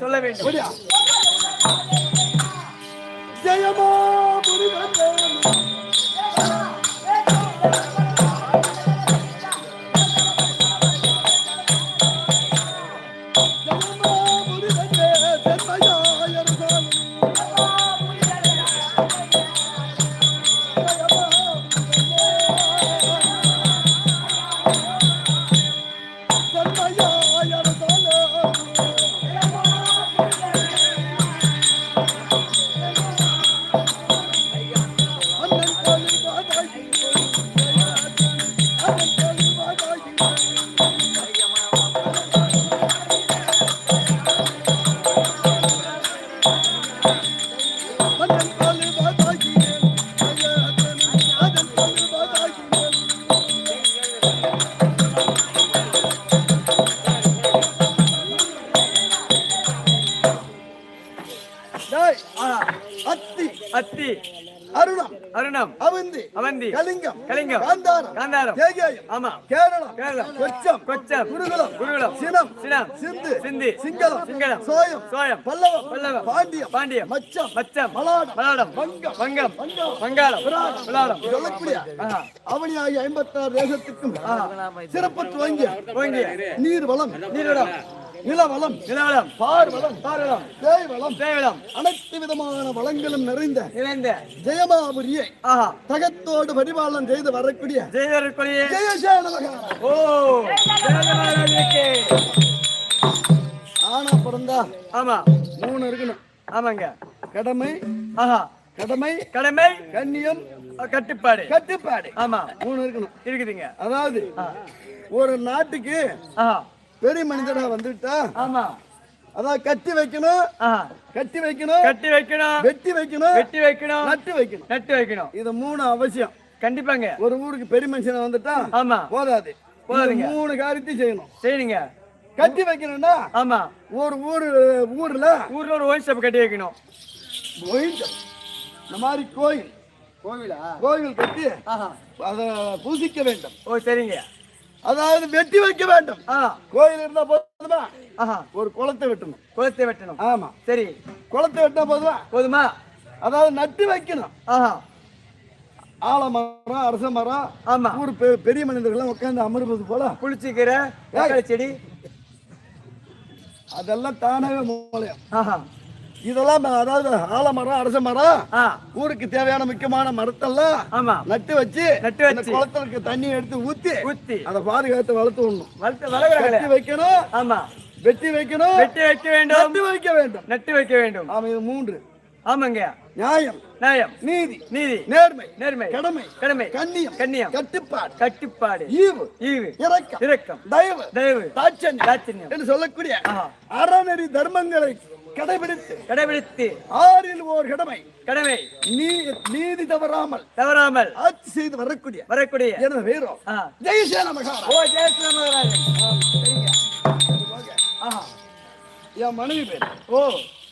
சொல்ல வேண்டும். ஜெயமா முருகன் அத்தி அருணம் அருணம் அவந்தி அவந்தி கலிங்கம் கலிங்கம் காந்தாரம் காந்தாரம் கேகேயம் ஆமா கேரளம் கேரளம் கொச்சம் கொச்சம் குருகுலம் குருகுலம் சினம் சினம் சிந்து சிந்தி சிங்களம் சிங்களம் சோயம் சோயம் பல்லவம் பல்லவம் பாண்டியம் பாண்டியம் மச்சம் மச்சம் மலாடம் மலாடம் வங்கம் வங்கம் வங்கம் வங்காளம் விளாடம் சொல்லக்கூடிய அவனி ஆகிய 56 தேசத்துக்கும் சிறப்பு துவங்கிய நீர் வளம் நீர்வளம் நிலவளம் நிலவளம் பார்வளம் பார்வளம் தேய்வளம் தேவளம் அனைத்து விதமான வளங்களும் நிறைந்த நிறைந்த ஜெயமாபுரியை ஆஹா தகத்தோடு பரிபாலனம் செய்து வரக்கூடிய ஜெயவர்கொழியே ஜெயசேன மகாராஜா. ஓ ஜெயமகாராஜனுக்கு ஆனா பிறந்தா ஆமா 3 இருக்கணும். ஆமாங்க கடமை ஆஹா கடமை கடமை கண்ணியம் கட்டுப்பாடு கட்டுப்பாடு ஆமா 3 இருக்கணும். இருக்குதுங்க. அதாவது ஒரு நாட்டுக்கு ஆஹா பெரிய மனிதனா வந்துட்டா ஆமா அதாவது கட்டி வைக்கணும் ஆஹா கட்டி வைக்கணும் கட்டி வைக்கணும் வெட்டி வைக்கணும் வெட்டி வைக்கணும் நட்டு வைக்கணும். நட்டு வைக்கணும். இது 3 அவசியம். கண்டிப்பாங்க. ஒரு ஊருக்கு பெரிய மனுஷனா வந்துட்டா ஆமா போதாது. போதாதுங்க. 3 காரியத்தையும் செய்யணும். சரிங்க. கட்டி வைக்கணும்னா ஆமா ஒரு ஊர்ல ஊர்ல ஒரு ஒயின் ஷாப் கட்டி வைக்கணும். இந்த மாதிரி கோயில் கட்டி அதை பூசிக்க வேண்டும். ஓ சரிங்க. அதாவது வெட்டி வைக்க வேண்டும். கோயில் இருந்தா போதுமா? ஒரு குளத்தை வெட்டணும். குளத்தை வெட்டணும். ஆமா சரி. குளத்தை வெட்டினா போதுமா? போதுமா? அதாவது நட்டு வைக்கணும். ஆலமரம் அரச மரம் ஆமா ஊர் பெரிய மனிதர்கள் உட்கார்ந்து அமர்வது போல புளிச்சிக்கிற செடி அதெல்லாம் தானாவே மூலையும். இதெல்லாம் அதாவது ஆலமரம் அரச மரம் ஊருக்கு தேவையான முக்கியமான மரத்தெல்லாம் ஆமா நட்டு வச்சு குளத்திற்கு தண்ணி எடுத்து ஊத்தி அதை பாதுகாத்து வளர்த்து விடணும். வைக்கணும். ஆமா வெட்டி வைக்கணும். வெட்டி வைக்க வேண்டும். நட்டு வைக்க வேண்டும். நட்டு வைக்க வேண்டும். ஆமா இது 3. ஆமாங்க. நியாயம் நியாயம் நீதி நீதி நேர்மை நேர்மை கடமை கடமை கண்ணியம் கண்ணியம் கட்டுப்பாடு கட்டுப்பாடு ஈவு ஈவு இரக்கம் இரக்கம் தயவு தயவு தாட்சண்யம் என்று சொல்லக்கூடிய அறநெறி தர்மங்களை கடைபிடித்து 6ல் ஓர் கடமை நீதி தவறாமல் ஆட்சி செய்து வரக்கூடிய எனது வீரம் ஜெயசேன மகாராஜா. ஓ ஜெயசேன மகாராஜா. என் மனைவி பேர்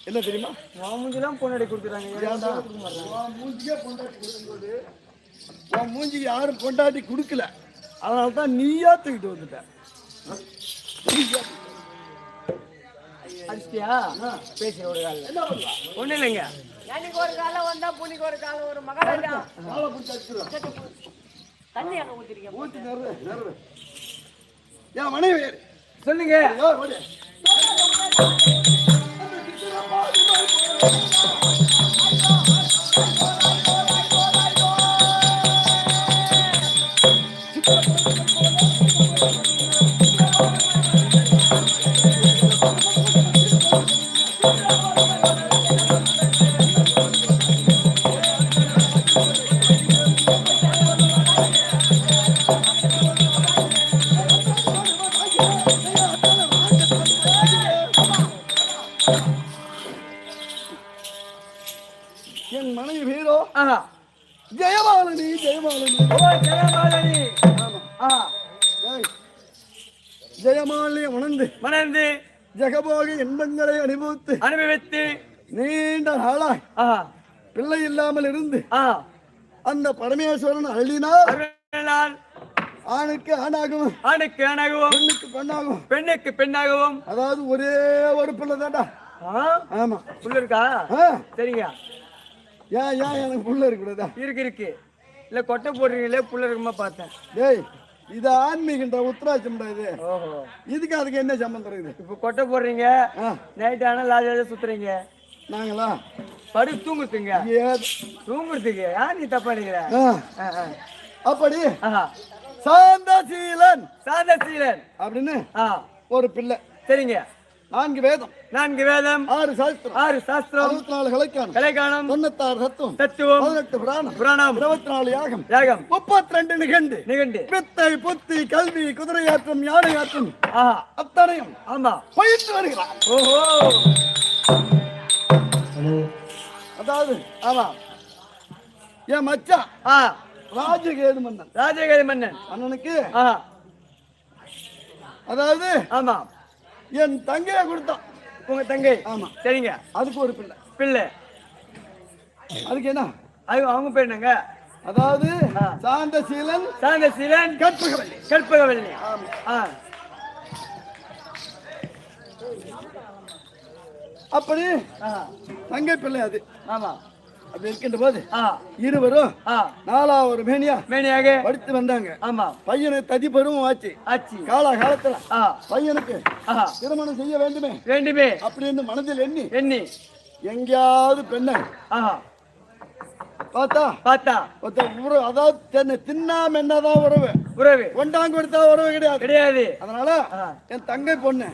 என்ன தெரியுமா? மூஞ்சிலாம் பொண்டாடி கொடுக்குறாங்க. உன் மூஞ்சிக்கு யாரும் பொண்டாட்டி கொடுக்கல. அதனால தான் நீயா தூக்கிட்டு வந்துட்ட. அடிச்சியா பேசி ஒரு கால ஒண்ணு இல்லைங்க. எனக்கு ஒரு காலம் வந்தா புனிக்கு ஒரு காலம் ஒரு மகாராஜா தண்ணி அங்க ஊத்திருக்கீங்க. என் மனைவி சொல்லுங்க. என் மனைவி பேரோ ஜெயமாலினி. ஜெயமாலினி உணர்ந்து ஜெகபோக இன்பங்களை அனுபவித்து நீண்ட நாளாய் பிள்ளை இல்லாமல் இருந்து அந்த பரமேஸ்வரன் அள்ளினால் ஆணுக்கு ஆணாகவும் பெண்ணுக்கு பெண்ணாகவும் அதாவது ஒரே ஒரு பிள்ளை தாண்டா. ஆமா. புள்ள இருக்கா? சரிங்க. ஏன் எனக்கு புள்ள இருக்கக்கூடாதா? இருக்கு. இல்ல கொட்டை போடுறீங்களே புள்ள இருக்குமா பார்த்தேன். டேய் இது ஆன்மீகன்ற உத்தராட்சம்டா இது. ஓஹோ. இதுக்கு அதுக்கு என்ன சம்பந்தம் இருக்குது? இப்ப கொட்டை போடுறீங்க, நைட் ஆனா லாஜாஜா சுத்துறீங்க. நாங்களா படு தூங்குறதுங்க. தூங்குறதுக்கு யார் நீ தப்பா நினைக்கிற? அப்படி ஆஹா. சாந்தசீலன் அப்படின்னு ஒரு பிள்ளை. சரிங்க. 4 வேதம் 6 சாஸ்திரம் 64 கலைக்கானம் 96 தத்துவம் 18 புராணம் 24 யாகம் 32 நிகண்டு வித்தை புத்தி கல்வி குதிரையாற்றம் யானையாற்றம் அத்தனையும் ஆமா பயிற்று வருகிறார். ஓஹோ. அதாவது ஆமா என் மச்சான் ராஜகேது மன்னன் அண்ணனுக்கு அதாவது ஆமா என் தங்கையை கொடுத்தான். உங்க தங்கை? ஆமா. சரிங்க. அதுக்கு ஒரு பிள்ளை. அதுக்கு என்ன? அவங்க பேர் என்னங்க? அதாவது சாந்தசீலன் கற்பகவல்லி. அப்படி தங்கை பிள்ளை அது. ஆமா. அப்படி இருக்கின்ற போது இருவரும் 4வது மேனியாக படித்து வந்தாங்க. ஆமா. பையனை ததிபருவம் ஆச்சு. காலத்துல பையனுக்கு திருமணம் செய்ய வேண்டுமே அப்படின்னு மனதில் எண்ணி எங்கேயாவது பெண்ணை பார்த்தா அதாவது தின்னாம என்னதான் உறவு ஒண்டாங்க கொடுத்தா உறவு கிடையாது. அதனால என் தங்கை பொண்ணு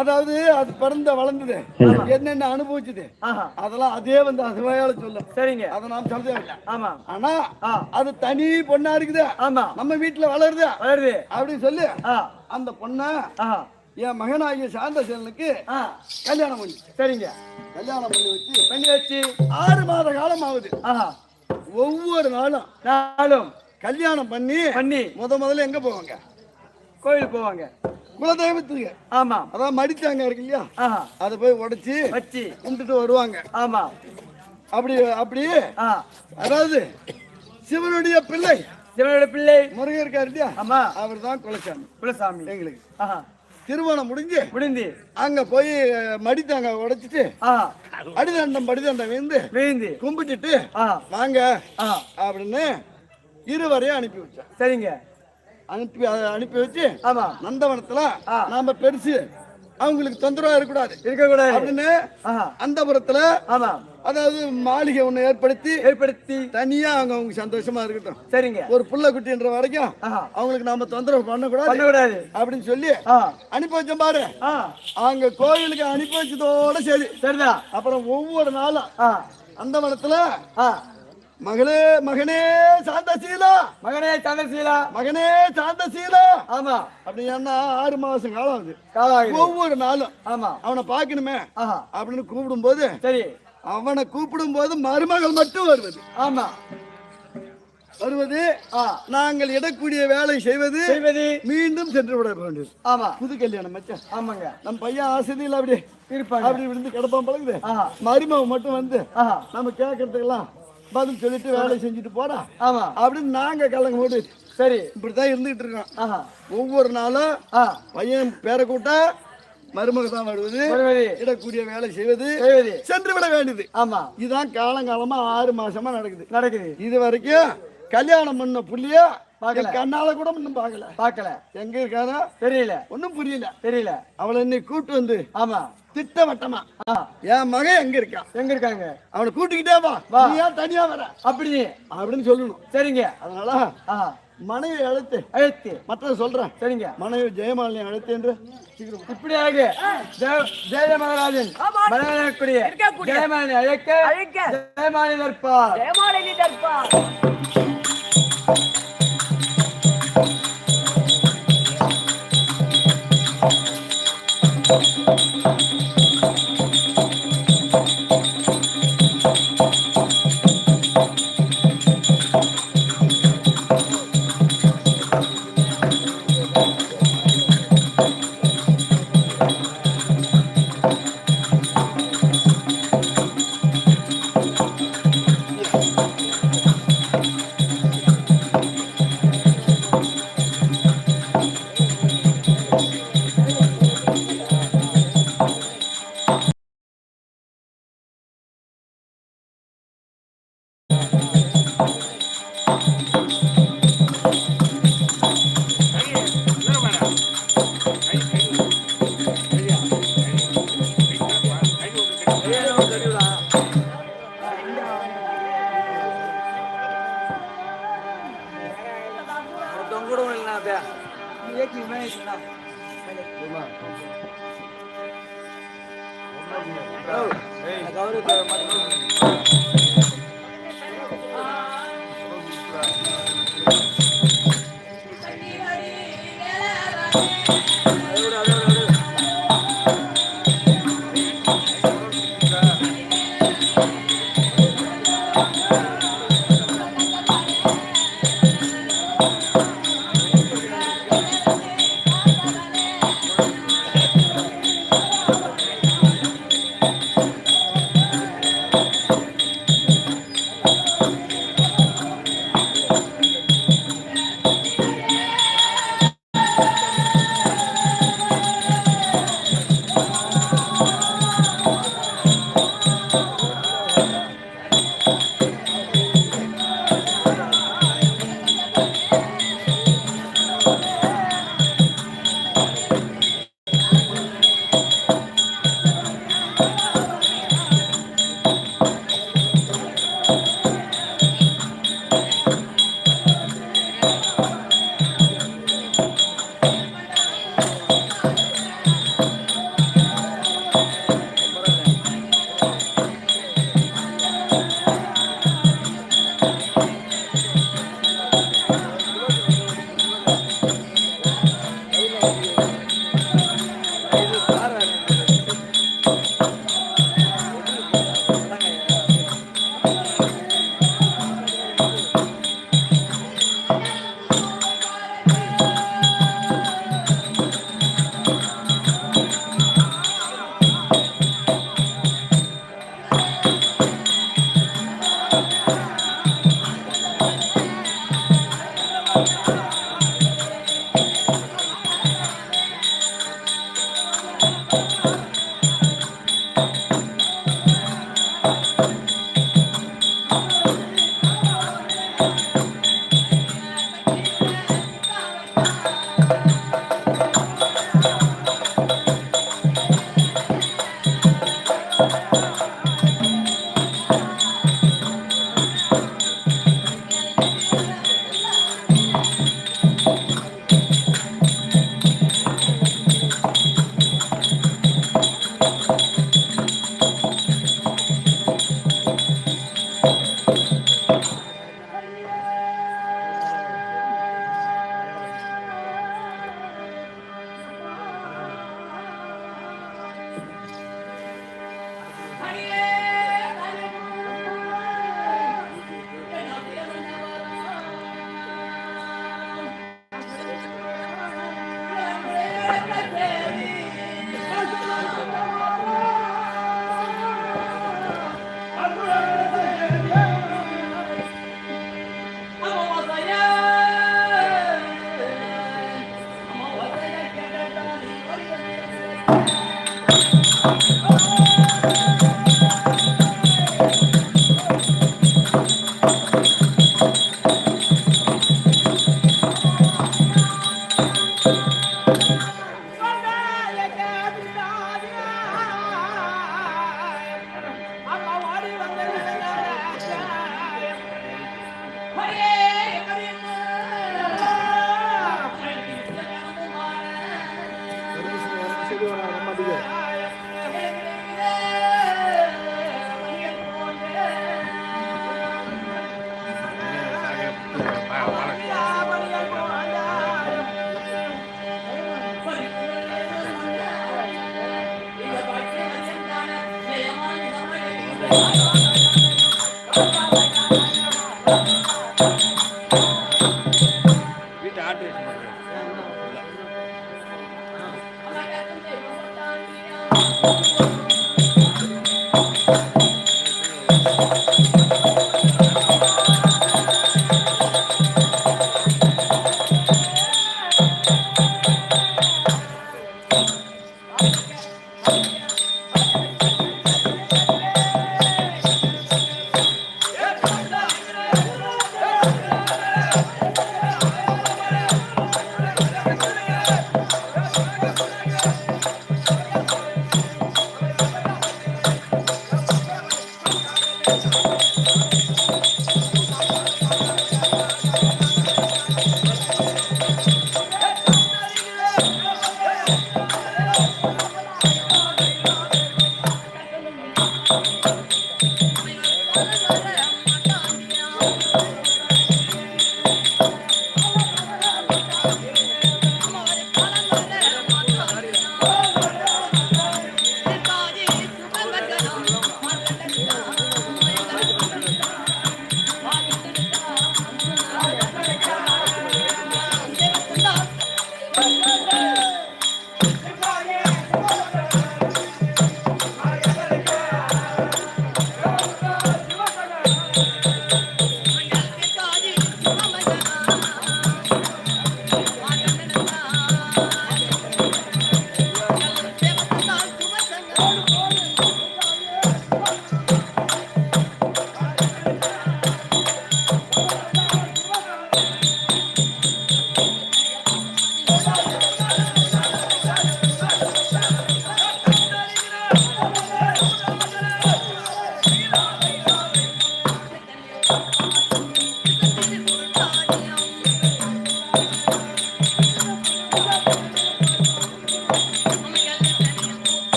அதாவது அது பிறந்த வளர்ந்தது என்னென்ன அனுபவிச்சது அதெல்லாம் அதே வந்து அதுவாயால சொல்லும். சரிங்க. அதை நாம் சொல்ல இல்லை. ஆமா. ஆனா அது தனி பொண்ணா இருக்குது. ஆமா. நம்ம வீட்டுல வளருது அப்படின்னு சொல்லி அந்த பொண்ண என் மகனாகிய சாந்தசேலனுக்கு கல்யாணம் பண்ணி. சரிங்க. கல்யாணம் பண்ணி வச்சு 6 மாத காலம் ஆகுது. ஒவ்வொரு நாளும் கல்யாணம் பண்ணி முதல்ல எங்க போவாங்க? கோயில் போவாங்க. குலதெய்வத்துக்கு. ஆமா. அதான் மடித்தாங்க இருக்கு இல்லையா, அதை போய் உடைச்சு வச்சு கும்பிட்டுட்டு வருவாங்க. ஆமா. அப்படி அதாவது சிவனுடைய பிள்ளை முருகன் இருக்காரு இல்லையா, ஆமா, அவர் தான் குலசாமி எங்களுக்கு. திருமணம் முடிஞ்சு அங்க போய் மடித்தாங்க உடைச்சிட்டு படிதண்டம் விழுந்து கும்பிட்டுட்டு வாங்க அப்படின்னு இருவரையும் அனுப்பி வச்சோம். சரிங்க. அனுப்பி வச்சு நந்தவனத்துல நாம பெருசு அவங்களுக்கு தொந்தரவா இருக்கக்கூடாது அப்படின்னு அந்தபுரத்துல அதாவது மாளிகை ஒண்ணு ஏற்படுத்தி தனியா அவங்க சந்தோஷமா இருக்கட்டும். சரிங்க. ஒரு புள்ள குட்டின்ற வரைக்கும் அவங்களுக்கு நாம தொந்தரவு பண்ணக்கூடாது அப்படின்னு சொல்லி அனுப்பி வச்சோம் பாரு. அங்க கோயிலுக்கு அனுப்பி வச்சதோட சரிதான். அப்புறம் ஒவ்வொரு நாளும் அந்தவனத்துல மகனே சாந்தசீலா ஆமா அப்படின்னா 6 மாசம் காலம் ஒவ்வொரு நாளும் அவனை பாக்கணுமே அப்படின்னு கூப்பிடும் போது சரி அவனை கூப்பிடும் போது மருமகள் மட்டும் வருவது நாங்கள் இடக்கூடிய வேலை செய்வது மீண்டும் சென்று விட வேண்டும். ஆமா. புது கல்யாணம் மச்சான். ஆமாங்க. நம்ம பையன் ஆசையில் அப்படி இருப்பாங்க. அப்படி விழுந்து கிடப்பான் பழகுது. மருமகள் மட்டும் வந்து நம்ம கேட்கறதுக்கெல்லாம் பதில் சொல்லிட்டு வேலை செஞ்சுட்டு போடா அப்படின்னு நாங்க கிளங்க போட்டு சரி இப்படித்தான் இருந்துகிட்டு இருக்கோம். ஒவ்வொரு நாளும் பையன் பேரை கூட்ட மருமக தான் வருவது, இடக்கூடிய வேலை செய்வது, சென்று விட வேண்டியது. ஆமா. இதுதான் காலங்காலமா 6 மாசமா நடக்குது. இது வரைக்கும் கல்யாணம் பண்ண புள்ளிய கண்ணால கூட இன்னும் பாக்கல. எங்க இருக்காரோ தெரியல, ஒன்னும் தெரியல. அவளை இன்னைக்கு கூட்டு வந்து ஆமா திட்டவட்டமா என் மகன் எங்க இருக்காங்க அவனை கூட்டிக்கிட்டே வா, நீ ஏன் தனியா வர அப்படின்னு சொல்லணும். சரிங்க. அதனால மனைவி அழைத்து மற்ற சொல்றேன். சரிங்க. மனைவி ஜெயமாலினி அழைத்து என்று இப்படியாக ஜெயமகராஜன் ஜெயமாலினி அழைக்க ஜெயமாலினி தற்பார்.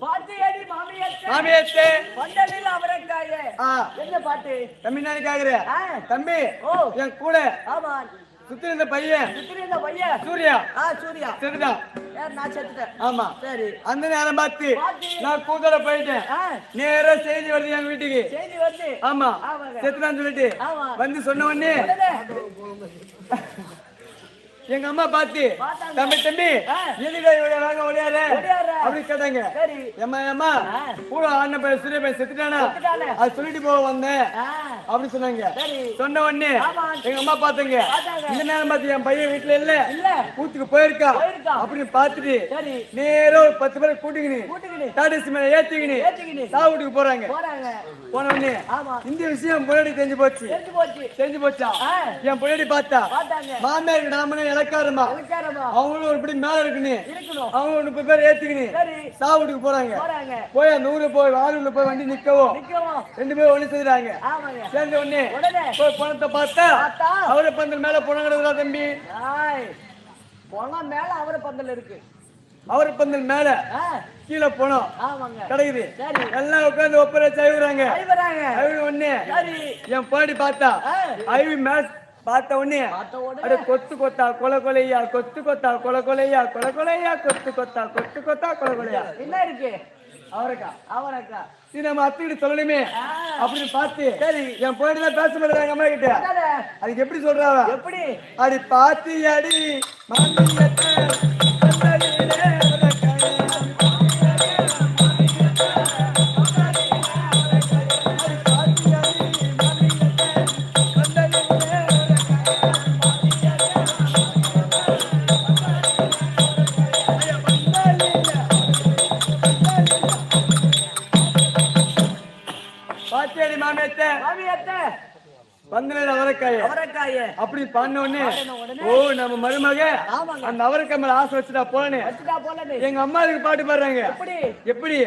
பாட்டு அடி மாமியார் மாமியாத்தே பந்தலில் அவரைக்காயே என்ன பாட்டு தம்பி நான் கேக்குறேன் தம்பி என் கூட ஆமா சுத்தி இருந்த பையன் சூர்யா சூர்யா செத்துட்டான் நான் செத்துட்டேன் ஆமா சரி அந்த நேரம் பார்த்து நான் கூதல போயிட்டேன் நேரா செய்தி வருது எங்க வீட்டுக்கு செய்தி வருது ஆமா செத்துட்டான்னு சொல்லிட்டு வந்து சொன்ன உடனே எங்க அம்மா பார்த்து தம்பி தம்பி எதுக்கு வாங்க ஒளியாரு அப்படி கேட்டாங்க ஏமா ஏமா கூட ஆன பையன் சூரிய பையன் செத்துட்டானா அது சொல்லிட்டு போக வந்தேன் அப்படி சொன்னாங்க சொன்ன உடனே எங்க அம்மா பாத்தங்க இந்த நேரம் பார்த்து என் பையன் வீட்டுல இல்ல கூத்துக்கு போயிருக்கா அப்படின்னு பார்த்துட்டு நேரா ஒரு 10 பேரை கூட்டிக்கினு டாடேசி மேல ஏத்திக்கினு சாவுட்டுக்கு போறாங்க போன உடனே இந்த விஷயம் பொன்னாடி தெரிஞ்சு போச்சா என் பொன்னாடி பார்த்தா மாமியார் நாமனே இலக்காரமா அவங்களும் ஒரு படி மேல இருக்குன்னு அவங்க 30 பேர் ஏத்திக்கினு சாவுட்டுக்கு போறாங்க போய் அந்த ஊர்ல போய் வாரூர்ல போய் வண்டி நிக்கவும் 2 பேரும் ஒண்ணு செய்யறாங்க சேர்ந்த உடனே போய் பணத்தை பார்த்தா அவரை பந்தல் மேல பணம் கிடக்குதா தம்பி பணம் மேல அவரை பந்தல் இருக்கு அவரை பந்தல் மேல கீழே போனோம் கிடைக்குது எல்லாம் உட்காந்து ஒப்பரை செய்வாங்க உடனே என் பாடி பார்த்தா ஐவி மேல பார்த்த உடனே அட கொத்து கொத்தா கொலை கொலையா கொத்து கொத்தா கொலை கொலையா கொலை கொலையா கொத்து கொத்தா கொலை கொலையா என்ன இருக்கு அவரக்கா சரி நம்ம அத்திட்டு சொல்லணுமே அப்படின்னு பார்த்து சரி என் போயிட்டு தான் பேச மாட்டேன் அம்மா கிட்ட அதுக்கு எப்படி சொல்றாவ எப்படி அடி பாத்தி அடி அவரைக்காய அப்படி பண்ண உடனே ஓ நம்ம மருமக அந்த அவரைக்காய் மேல ஆசை வச்சுட்டா போனே எங்க அம்மா அதுக்கு பாட்டு பாடுறாங்க எப்படி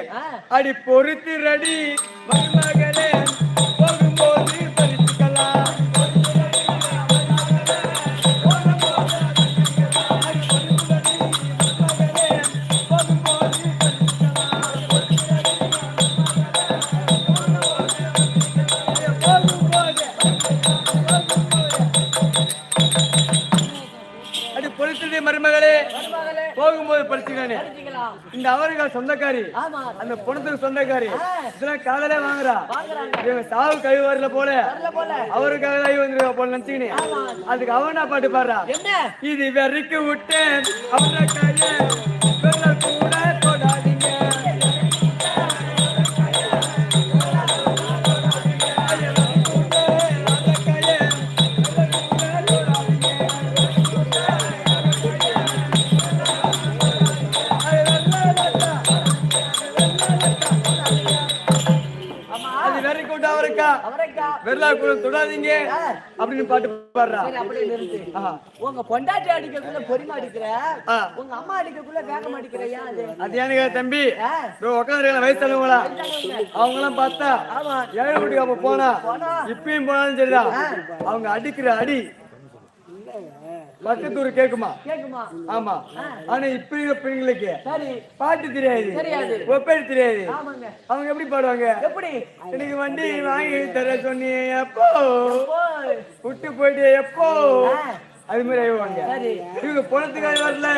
அடி பொறுத்து ரெடி மருமகளே போகும்போது பறிச்சுக்கலாம் மருமகளே போகும்போது படிச்சுக்கானே இந்த அவர்கள் சொந்தக்காரி அந்த பொணத்துக்கு சொந்தக்காரி இதெல்லாம் காதலே வாங்குறா இவங்க சாவு கழிவு வரல போல அவருக்காக தான் வந்துருக்கா போல நினைச்சுக்கினே அதுக்கு அவனா பாட்டு பாடுறா இது வெறிக்கு விட்டேன் அவரை கைய கூட போடாதீங்க தொடாதீங்க அப்படின்னு பாட்டு பாடுறா உங்க பொண்டாட்டி அடிக்கக்குள்ள பொறிமா அடிக்கிற உங்க அம்மா அடிக்கக்குள்ள வேகம் அடிக்கிறையா அது ஏனுங்க தம்பி உட்காந்து வயசானவங்களா அவங்க எல்லாம் பார்த்தா ஏழை வீட்டுக்கு அப்ப போனா இப்பயும் போனாலும் சரிதான் அவங்க அடிக்கிற அடி பக்கத்தூர் கேக்குமா ஆமா ஆனா இப்ப இருக்க பிள்ளைங்களுக்கு பாட்டு தெரியாது ஒப்பேடு தெரியாது அவங்க எப்படி பாடுவாங்க எனக்கு வண்டி வாங்கி தர சொன்னீங்க எப்போ விட்டு போயிட்டு எப்போ அது மாதிரி ஆயிடுவாங்க இவங்க பணத்துக்காக வரல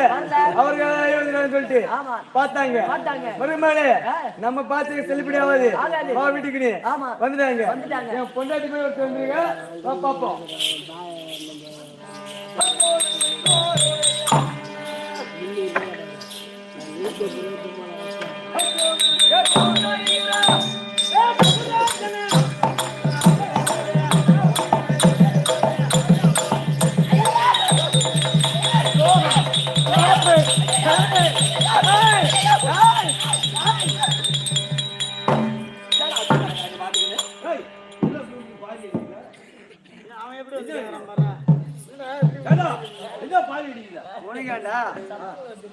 அவருக்காக சொல்லிட்டு பார்த்தாங்க மறுநாளே நம்ம பார்த்து செல்லுபடி ஆகாது வீட்டுக்கு வந்துட்டாங்க என் பொண்டாட்டி போய் ஒருத்தர் வந்துருங்க பார்ப்போம்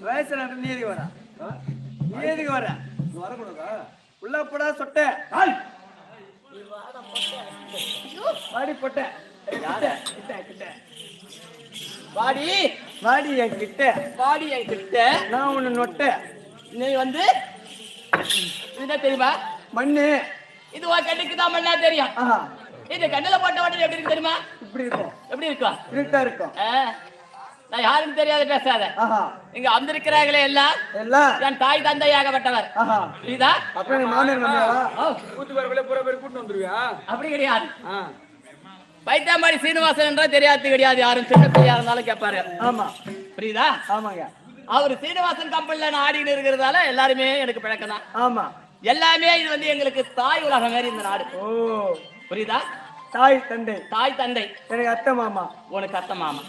வயசுல நீதி வர நீதிக்கு வர உள்ள போடா சொட்ட வாடி பொட்ட வாடி என் கிட்ட நான் உன்னை நொட்ட நீ வந்து என்ன தெரியுமா? மண்ணு. இது உன் கண்ணுக்கு தான் மண்ணா தெரியும். இது கண்ணுல போட்ட உடனே எப்படி இருக்கு தெரியுமா? இப்படி இருக்கும். எப்படி இருக்கும்? இருட்டா இருக்கும். நான் யாருன்னு தெரியாத பேசாத. இங்க வந்திருக்கிறாங்களே எல்லாம் என் தாய் தந்தையாகப்பட்டவர். இதா அப்ப மாமன் வந்தாரா? கூட்டுவர்களே புற பேர் கூட்டு வந்துருவியா? அப்படி கிடையாது. பைத்தாம்பாடி சீனிவாசன் என்றா தெரியாது கிடையாது. யாரும் சின்ன பிள்ளையா இருந்தாலும் கேட்பாரு. ஆமா. புரியுதா? ஆமாங்க. அவரு சீனிவாசன் கம்பெனில நான் ஆடிட்டு இருக்கிறதால எல்லாருமே எனக்கு பழக்கம் தான். ஆமா. எல்லாமே இது வந்து எங்களுக்கு தாய் உலகம் மாதிரி இந்த நாடு. ஓ, புரியுதா? தாய் தந்தை. தாய் தந்தை. எனக்கு அத்தை மாமா. உனக்கு அத்தை மாமா.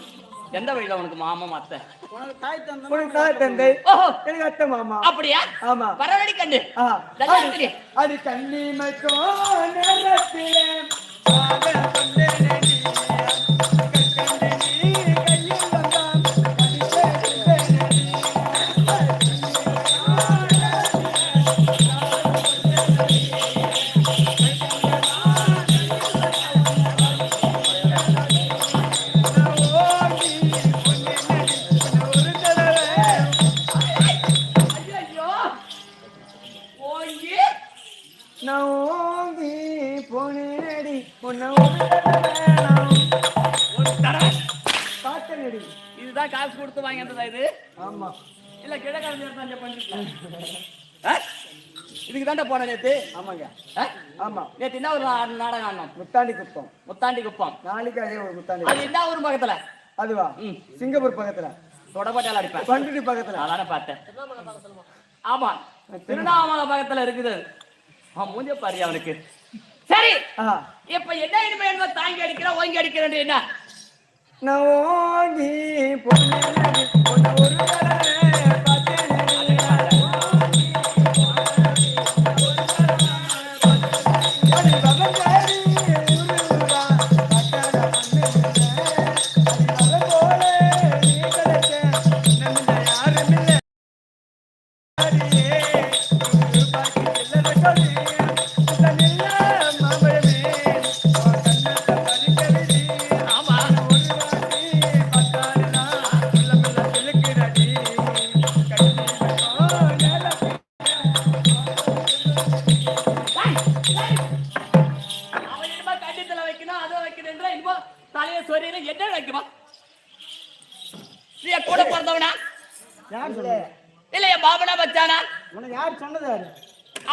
எந்த வழியில உனக்கு மாமா அத்தை? உனக்கு தாய் தந்தை. உனக்கு தாய் தந்தை. ஓஹோ, எனக்கு அத்தை மாமா. அப்படியா? ஆமா. பரவடி கண்டு. அது கண்ணி மக்கும் நேரத்திலே இதுதான் காசு கொடுத்து வாங்கிட்டதா இது? ஆமா. இல்ல கிழக்காரங்க இதுக்கு தாண்டா போன நேத்து. ஆமாங்க. ஆமா. நேத்து என்ன ஒரு நாடகம் ஆனோம்? முத்தாண்டி குப்பம். முத்தாண்டி குப்பம். நாளைக்கு அதே ஒரு முத்தாண்டி. அது என்ன ஊர் பக்கத்துல? அதுவா? சிங்கப்பூர் பக்கத்துல. தொடப்பட்டால அடிப்பேன். பண்டுடி பக்கத்துல. அதான பார்த்தேன். ஆமா, திருவண்ணாமலை பக்கத்துல இருக்குது. மூஞ்ச பாரு அவனுக்கு. சரி, இப்ப என்ன இனிமே என்ன தாங்கி அடிக்கிற ஓங்கி அடிக்கிறேன் என்ன? நான் ஓங்கி பொன்னடி பொன்ன ஒரு தடவை பார்த்தேன்.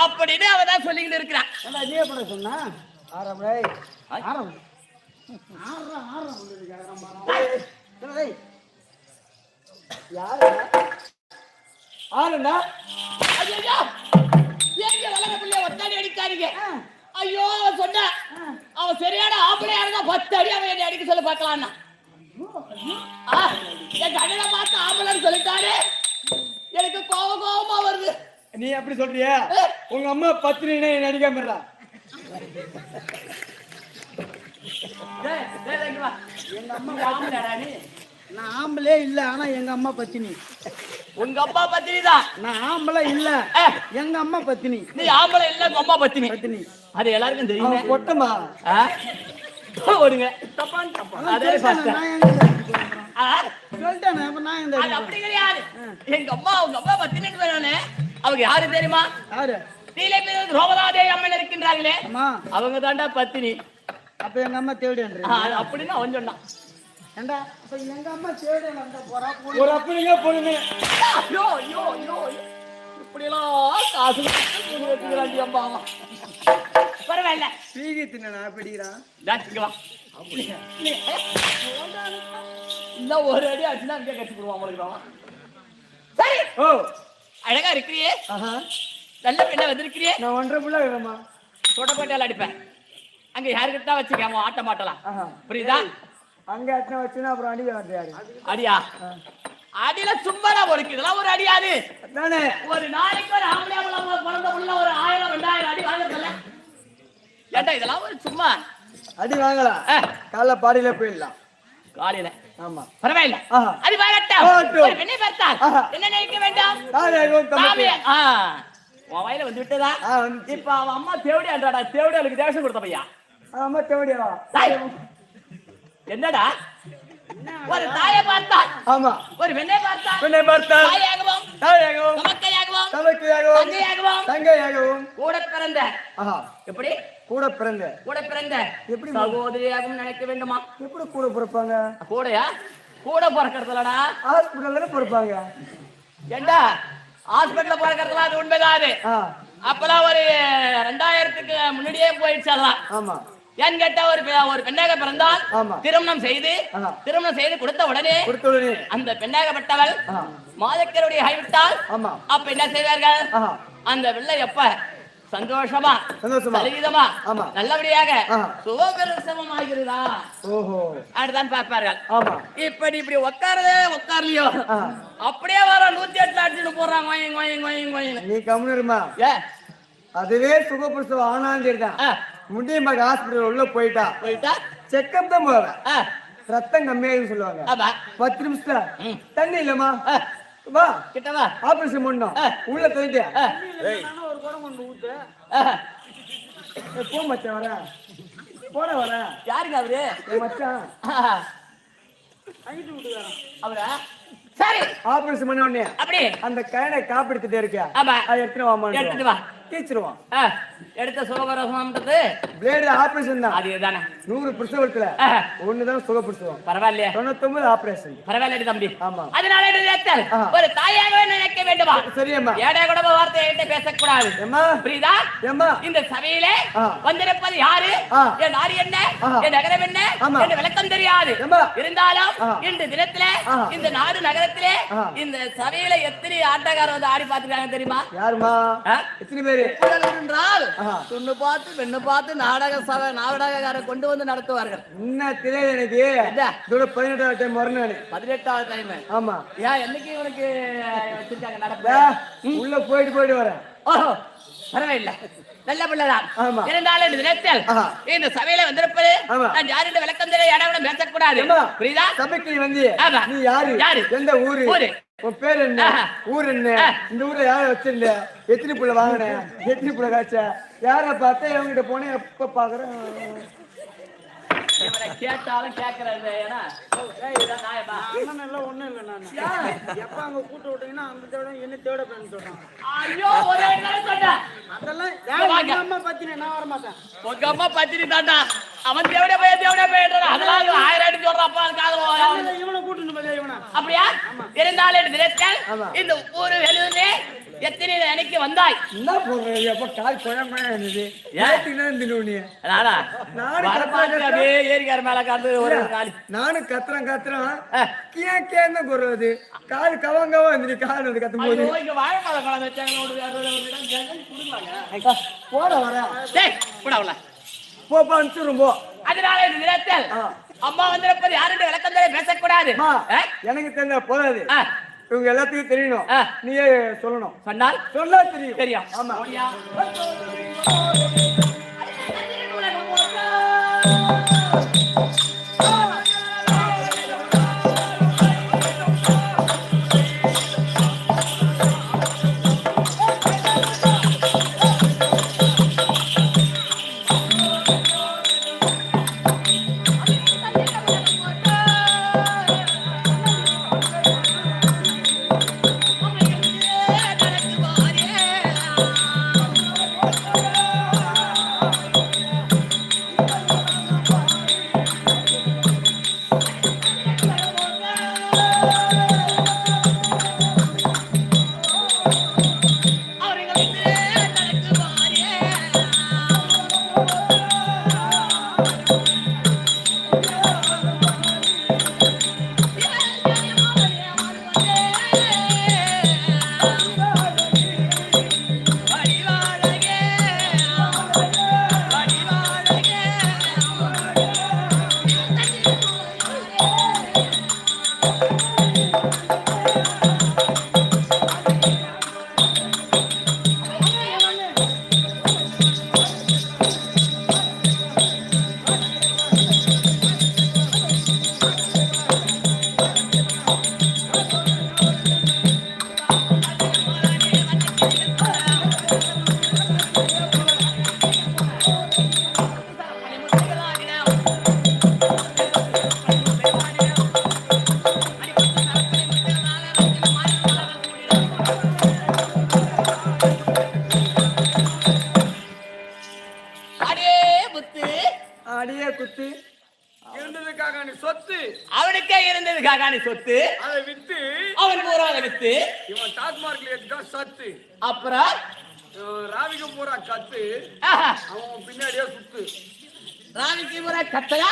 அப்படின்னு அவதான் சொல்லிக்கிட்டு இருக்கிறான். ஐயோ சொன்ன அவன் சரியான ஆம்பளையா இருந்தா 10 அடி அவன் என்னை அடிக்க சொல்ல பார்க்கலாம். என் கண்ணில பார்த்து ஆம்பளைன்னு சொல்லிட்டாரு. எனக்கு கோபமா வருது. நீ அப்படி சொல்றியா? உங்க அம்மா பத்திரினா என்ன அடிக்காம எங்க அம்மா நான் ஆம்பளே இல்ல, ஆனா எங்க அம்மா பத்தினி. உங்க அப்பா பத்தினி தான். நான் ஆம்பளை இல்ல, எங்க அம்மா பத்தினி. நீ ஆம்பளை இல்ல, உங்க அம்மா பத்தினி. பத்தினி அது எல்லாருக்கும் தெரியும். பொட்டமா ஓடுங்க. தப்பான் தப்பா அதே பாஸ்டர் சொல்லிட்டேன். நான் இந்த அப்படி கிடையாது. எங்க அம்மா உங்க அப்பா பத்தினின்னு வேணானே. அவங்க யாரு தெரியுமா? யாரு? தீலை பேர் ரோமதாதேவி அம்மன் இருக்கின்றாங்களே, அவங்க தாண்டா பத்தினி. அப்ப எங்க அம்மா தேடி அப்படின்னு அவன் சொன்னான். ஏண்டா அப்ப எங்க அம்மா தேடி வந்த போறா ஒரு அப்படிங்க போடுங்க. ஐயோ ஐயோ ஐயோ, இப்படியெல்லாம் காசு வச்சுக்கிறாண்டி அம்மா. பரவாயில்ல, பீகி தின்னா பிடிக்கிறான். இன்னும் ஒரு அடி ஆச்சுன்னா அங்கே கட்டி போடுவான் அவங்களுக்கு. சரி, ஓ அழகா இருக்கிறியே, நல்ல பெண்ணா வந்திருக்கிறியே. நான் 1.5 புள்ள இருக்கேம்மா. தொடப்பட்டால அடிப்பேன். அங்க யாருக்கிட்ட வச்சுக்காம ஆட்ட மாட்டலாம். புரியுதா? அங்க அட்டனை வச்சுன்னா அப்புறம் அடி யாரு? அடியா? அடியில சும்மாடா ஒருக்கு. இதெல்லாம் ஒரு அடியாது தானே. ஒரு நாளைக்கு ஒரு ஆம்பளை பிறந்த புள்ள ஒரு 1000 2000 அடி வாங்கல. ஏண்டா இதெல்லாம் ஒரு சும்மா அடி வாங்கலாம். காலைல பாடியில போயிடலாம். காலையில ஆமா, பரவாயில்ல. அது வரட்டும். ஒரு பெண்ணை பார்த்தால் என்ன நினைக்க வேண்டாம்? உன் வயல வந்து விட்டதா? இப்ப அவன் அம்மா தேவடி ஆண்டாடா. தேவடியாளுக்கு தேவசம் கொடுத்த பையா. அம்மா தேவடியா? என்னடா ஒரு தாயை பார்த்தால், ஆமா, ஒரு பெண்ணை பார்த்தால், பெண்ணை பார்த்தால் தாயாகவும் தாயாகவும் சமக்கையாகவும் தமக்கையாகவும் தங்கையாகவும் தங்கையாகவும் கூட பிறந்த ஆஹா எப்படி கூட பிறந்த கூட பிறந்த எப்படி சகோதரியாகவும் நினைக்க வேண்டுமா? எப்படி கூட பிறப்பாங்க? கூடயா? கூட பிறக்கிறதுலடா ஹாஸ்பிட்டல்ல பிறப்பாங்க. ஏண்டா ஹாஸ்பிட்டல்ல பிறக்கிறதுல அது உண்மைதான். அது அப்பெல்லாம் ஒரு 2000க்கு முன்னாடியே போயிடுச்சு அதெல்லாம். ஆமா. ஏன்னு கேட்டா ஒரு பெண்ணாக பிறந்தால் திருமணம் செய்து கொடுத்த உடனே அந்த பெண்ணாகப்பட்டவள் மாதக்கருடைய கைவிட்டால் அப்ப என்ன செய்வார்கள்? அந்த பிள்ளை எப்ப சந்தோஷமா சலிதமா நல்லபடியாக சுகபிரசவம் ஆகிறதா அப்படிதான் பார்ப்பார்கள். இப்படி உட்காரலையோ அப்படியே வர 108 அடிச்சுட்டு போறாங்க. நீ கம்முனுமா, அதுவே சுகபிரசவம் ஆனாலும் சரிதான். முண்டியம்பாடி ஹாஸ்பிட்டல் உள்ள போயிட்டா செக்கப் தான் போவேன். ரத்தம் கம்மியாகுன்னு சொல்லுவாங்க. 10 நிமிஷத்துல தண்ணி இல்லம்மா வா கிட்டவா ஆபரேஷன் பண்ணோம் உள்ள போயிட்டு ஒரு குடம் கொண்டு ஊத்து போ மச்சான் வர யாருங்க அவரு? மச்சான் ஐட்டு விட்டுக்காரன் அவரா? சரி ஆபரேஷன் பண்ண உடனே அப்படி அந்த கையை காப்பிடுத்துட்டே இருக்க. அது எடுத்துட்டு வா தீச்சிருவான். எடுத்த சுகபிரசவம்ன்றது பிளேடு ஆபரேஷன் தான். அதுதானே 100 பிரசவத்துல ஒண்ணுதான் சுகபிரசவம். பரவாயில்லையா? 99 ஆபரேஷன். பரவாயில்லை தம்பி. ஆமா. அதனால ஒரு தாயாகவே நினைக்க வேண்டுமா? சரியம்மா. ஏடா கூட வார்த்தை என்கிட்ட பேசக்கூடாது. ஏம்மா புரியுதா? ஏம்மா இந்த சபையிலே வந்திருப்பது யாரு? என் நாடு என்ன? என் நகரம் என்ன? என் விளக்கம் தெரியாது. இருந்தாலும் இந்த தினத்திலே இந்த நாடு நகரத்திலே இந்த சபையில எத்தனை ஆட்டக்காரர் வந்து ஆடி பார்த்துருக்காங்க தெரியுமா? யாருமா? எத்தனை பேரு என்றால் பொண்ணு பார்த்து பெண்ணு பார்த்து நாடகக்காரரை கொண்டு வந்து நடத்துவார்கள். என்ன தெரியாது எனக்கு. 18வது டைம் வரணும். 18வது டைம். ஆமா. ஏன் என்னைக்கு இவனுக்கு வச்சிருக்காங்க நடப்ப? உள்ள போயிட்டு வரேன். ஓஹோ பரவாயில்லை, நல்ல பிள்ளைதான். இருந்தாலும் தினத்தில் இந்த சபையில வந்திருப்பது நான் யாருடைய விளக்கம் தெரிய இடம் பேசக்கூடாது. புரியுதா? சபைக்கு வந்து நீ யாரு எந்த ஊரு உன் பேர் என்ன ஊர் என்ன இந்த ஊர்ல யார வச்சிருந்த எத்தனை புள்ள வாங்கின எத்தனை புள்ள காய்ச்ச யார பார்த்தா இவங்கிட்ட போனேன் எப்ப பாக்குறேன் கேட்டாலும் கேட்கறது. ஒண்ணும் இல்ல நான் எப்ப அங்க கூட்டு விட்டீங்கன்னா அந்த தேட என்ன தேட போறேன்னு சொல்றான். ஐயோ ஒரே சொன்னேன் அதெல்லாம் அம்மா பத்தினி நான் வர மாட்டேன். உங்க அம்மா பத்தினி தாண்டா அவன் தேவட போயிடுறான். அதெல்லாம் 1000 அடி சொல்றப்பா இருக்காது. இவனை கூட்டு போய் இவனா அப்படியா? இருந்தாலும் இந்த ஊரு வெளியே எத்தனை அன்னைக்கு வந்தாய்? என்ன போடுறது? அப்ப கால் குழம்பு இருந்தது. ஏரிக்கார மேல காத்து நானும் கத்துறேன் கேன்னு போடுறது கால் கவங்கவா இருந்தது. கால் வந்து கத்தும் போது இங்க வாழைப்பழம் கலந்து வச்சாங்க. போட வர போப்பா அனுப்பிச்சுரும் போ. அதனால இந்த நேரத்தில் அம்மா வந்திருப்பது யாருடைய விளக்கம் பேசக்கூடாது. எனக்கு தெரிஞ்ச போதாது. இவங்க எல்லாத்துக்கும் தெரியணும். நீயே சொல்லணும். சொன்னா தெரியும். ஆமா. பின்னாடி சொத்து அதை வித்து அவன் பூரா வித்து இவன் டாஸ்மார்க்ல எடுத்தான் சத்து அப்புறம் ராவிக்கு பூரா கத்து ஆஹா, அவன் பின்னாடியே சுத்து ராவிக்கு பூரா கத்தையா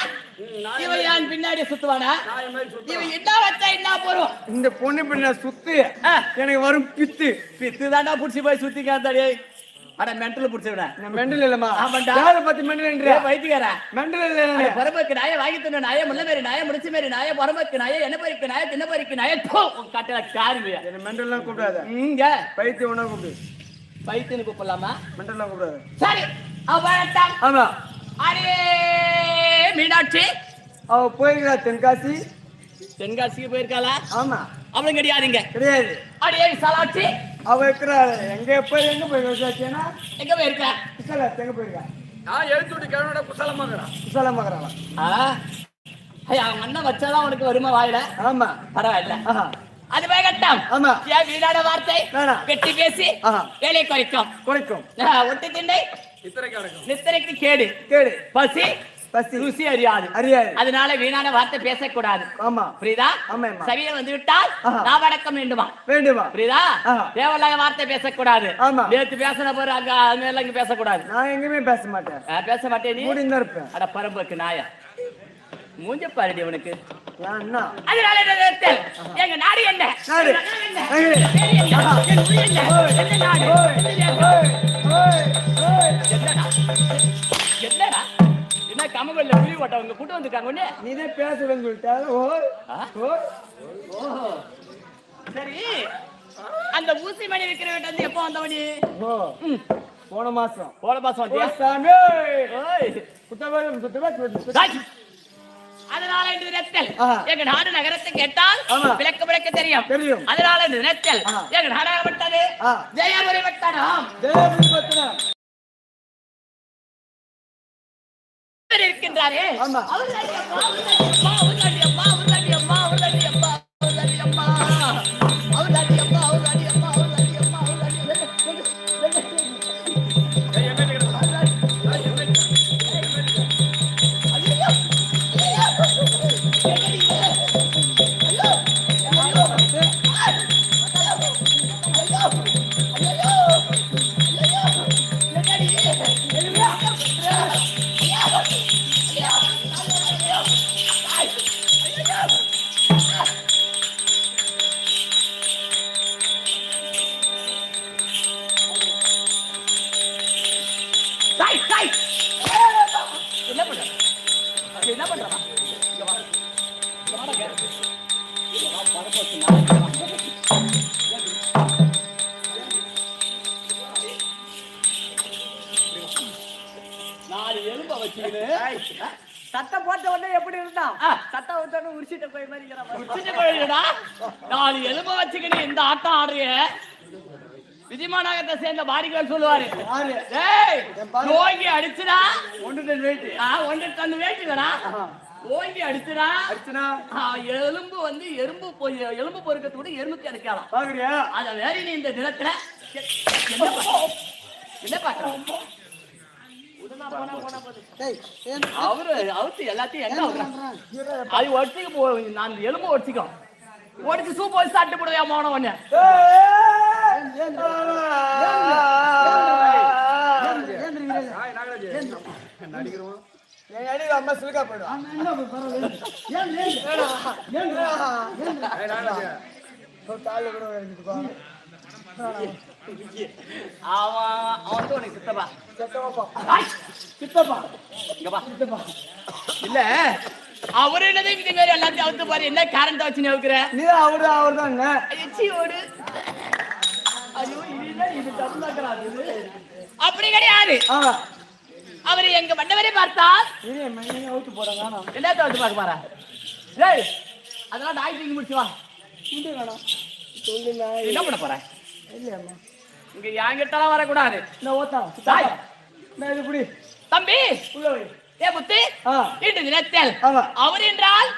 இவன் யான் பின்னாடி சுத்துவானா நாய் மாதிரி சுத்து இவன் என்ன வச்சா என்ன போறோம் இந்த பொண்ணு பின்ன சுத்து எனக்கு வரும் பித்து பித்து தாண்டா புடிச்சு போய் சுத்தி காத்தாடி அட மென்டல் புடிச்சவன நான் மெண்டல் இல்லம்மா ஆமாண்டா. யாரை பத்தி மெண்டல் வைத்தியக்கார மெண்டல் இல்ல பரமக்கு நாய வாங்கி தின்ன நாய முள்ள மாரி நாய முடிச்சு மாரி நாய பரமக்கு நாய என்ன பறிக்கு நாய தின்ன பறிக்கு நாய கட்டல காரியா என்ன மெண்டல்லாம் கூப்பிடாத இங்க பைத்தியம் ஒண்ணா கூப்பிடு பைத்தியன்னு கூப்பிடலாமா மெண்டல்லாம் கூப்பிடாத சரி அவன் ஆமா அரே மீனாட்சி அவ போயிருக்கா தென்காசி தென்காசிக்கு போயிருக்காளா ஆமா அவளும் கிடையாதுங்க கிடையாது அடே விசாலாட்சி அவ இருக்கிறா எங்க போய் விசாரிச்சேன்னா எங்க போயிருக்கா குசல எங்க போயிருக்கா நான் எழுத்துட்டு கிழமையோட குசலமாக்குறான் குசலமாக்குறாளா அவங்க அண்ணன் வச்சாதான் அவனுக்கு வருமா வாயில ஆமா பரவாயில்ல ஆஹா அது வேகட்டம் ஆமா. ஏன் வீணான வார்த்தை வேணாம். வெட்டி பேசி ஆஹா. வேலை குறைக்கும் குறைக்கும் ஒட்டு திண்டை இத்தனை கிடக்கும் நித்திரைக்கு கேடு கேடு பசி பசி ருசி அறியாது அறியாது அதனால வீணான வார்த்தை பேசக்கூடாது ஆமா புரியுதா ஆமா, ஆமா. சவியை வந்து விட்டால் ஆஹா. நான் அடக்கம் வேண்டுமா வேண்டுமா புரியுதா ஆஹா. தேவையில்லாத வார்த்தை பேசக்கூடாது ஆமா. நேத்து பேசின போற அங்க அது மேல இங்க பேசக்கூடாது நான் எங்கேயுமே பேச மாட்டேன் பேச மாட்டேன் நீ மூடின்னு தான் இருப்பேன் அட பரம்புக்கு நாயா மூஞ்ச பாருடி உனக்கு ஏன் அண்ணா அதனால என்ன நிறுத்தல்? எங்க நாடு என்ன நாடு. எங்க நகரம் என்ன? எங்க? எங்க பேரு என்ன? எங்க ஊர் என்ன? எந்த நாடு? எந்த தேசம்? என்னடா? என்னடா? என்ன கமங்கல்ல புலி ஓட்டவங்க கூட்டு வந்திருக்காங்க ஒண்ணு? நீதான் பேசுவேன்னு சொல்லிட்டாரு ஓ ஆ? ஓ ஓஹோ. சரி அந்த ஊசி மணி விக்கிற வீட்டு வந்து எப்போ வந்தவனி ஓ போன மாசம் போன மாசம் ஓ வந்தியா சாமி ஓய். குத்தவே அதனால இந்த நேரத்தில் ஆஹா. எங்க நாடு நகரத்தை கேட்டால் ஆமா. விளக்க விளக்க தெரியும் தெரியும். அதனால இந்த நேரத்தில் ஆஹா. எங்க நாடாகப்பட்டது ஆ. ஜெயபுரி வட்டாரம் தேவபுரி பத்திரம் இருக்கின்றாரே ஆமா. அவர் தாண்டி அம்மா, அவர் தாண்டி அம்மா, அவர் தாண்டி அம்மா, அவர் தாண்டி அம்மா, அவர் தாண்டி அம்மா, அவர் தாண்டி அம்மா. அவர் தாண்டி அம்மா, அவர் தாண்டி அம்மா, அவர் தாண்டி அம்மா, அவர் தாண்டி தாய், தாய். என்ன பண்ற? என்ன பண்றமா? இங்க வா. இங்க வாடா, இங்க. இங்க வா, பரப்போச்சு, நான் இங்க வா. நாலு எலும்ப வச்சுக்கிட்டு சட்டை போட்ட உடனே எப்படி இருந்தா ஆ. சட்டை விட்ட உடனே உரிச்சிட்ட போய் மாதிரி உச்சிட்டு போயிடுடா. நாலு எலும்ப வச்சுக்கிட்டு இந்த ஆட்டம் ஆடுறிய விதிமாநகரத்தை சேர்ந்த பாடிகள் சொல்லுவாரு யாரு? டேய், ஓங்கி அடிச்சுடா ஒன்று வெயிட் 1 டன் வேட்டுடா ஓங்கி அடிச்சுடா அர்ச்சனா எலும்பு வந்து எலும்பு பொறுக்கிறது கூட எறும்புக்கு அடிக்கலாம் பாக்குறியா அத வேற நீ இந்த தினத்துல என்ன பண்ற? என்ன பாக்குற அவரு அவுத்து எல்லாத்தையும் எங்க அவுக்குறான்? அது ஒட்டிக்கு போ நான் எலும்பு ஒட்டிக்கும் ஒடிச்சு சூப் வச்சு சாப்பிட்டு போடுவியா மோன ஒண்ணு நடிக்கிறோம் என் அடி அம்மா சிலுக்கா போயிடும் காலைல கூட இறங்கிட்டு அவன் வந்து உனக்கு சித்தப்பா சித்தப்பா சித்தப்பா இங்க வா. இல்ல அவரு என்னது இது மாதிரி எல்லாத்தையும் அவுத்து பாரு என்ன கரண்ட் வச்சு நவுக்குற நீ அவர் தாங்க எச்சி ஓடு ஐயோ இது தப்புதாக்குறாது அப்படி கிடையாது ஆமா அவரு எங்க மண்டவரை பார்த்தால் இதே மணி அவுத்து போறாங்க எல்லாத்தையும் அவுத்து பார்க்க பாரு ஏய் அதெல்லாம் நாய் தூக்கி முடிச்சு வா வேணாம் சொல்லுங்க என்ன பண்ண போற இல்லையம்மா இங்க என்கிட்டலாம் வரக்கூடாது நான் ஓத்தா தாய் நான் இது புடி தம்பி உள்ள வை ஏ புத்தி ஆ இன்று தினத்தில் ஆமா. அவர் என்றால்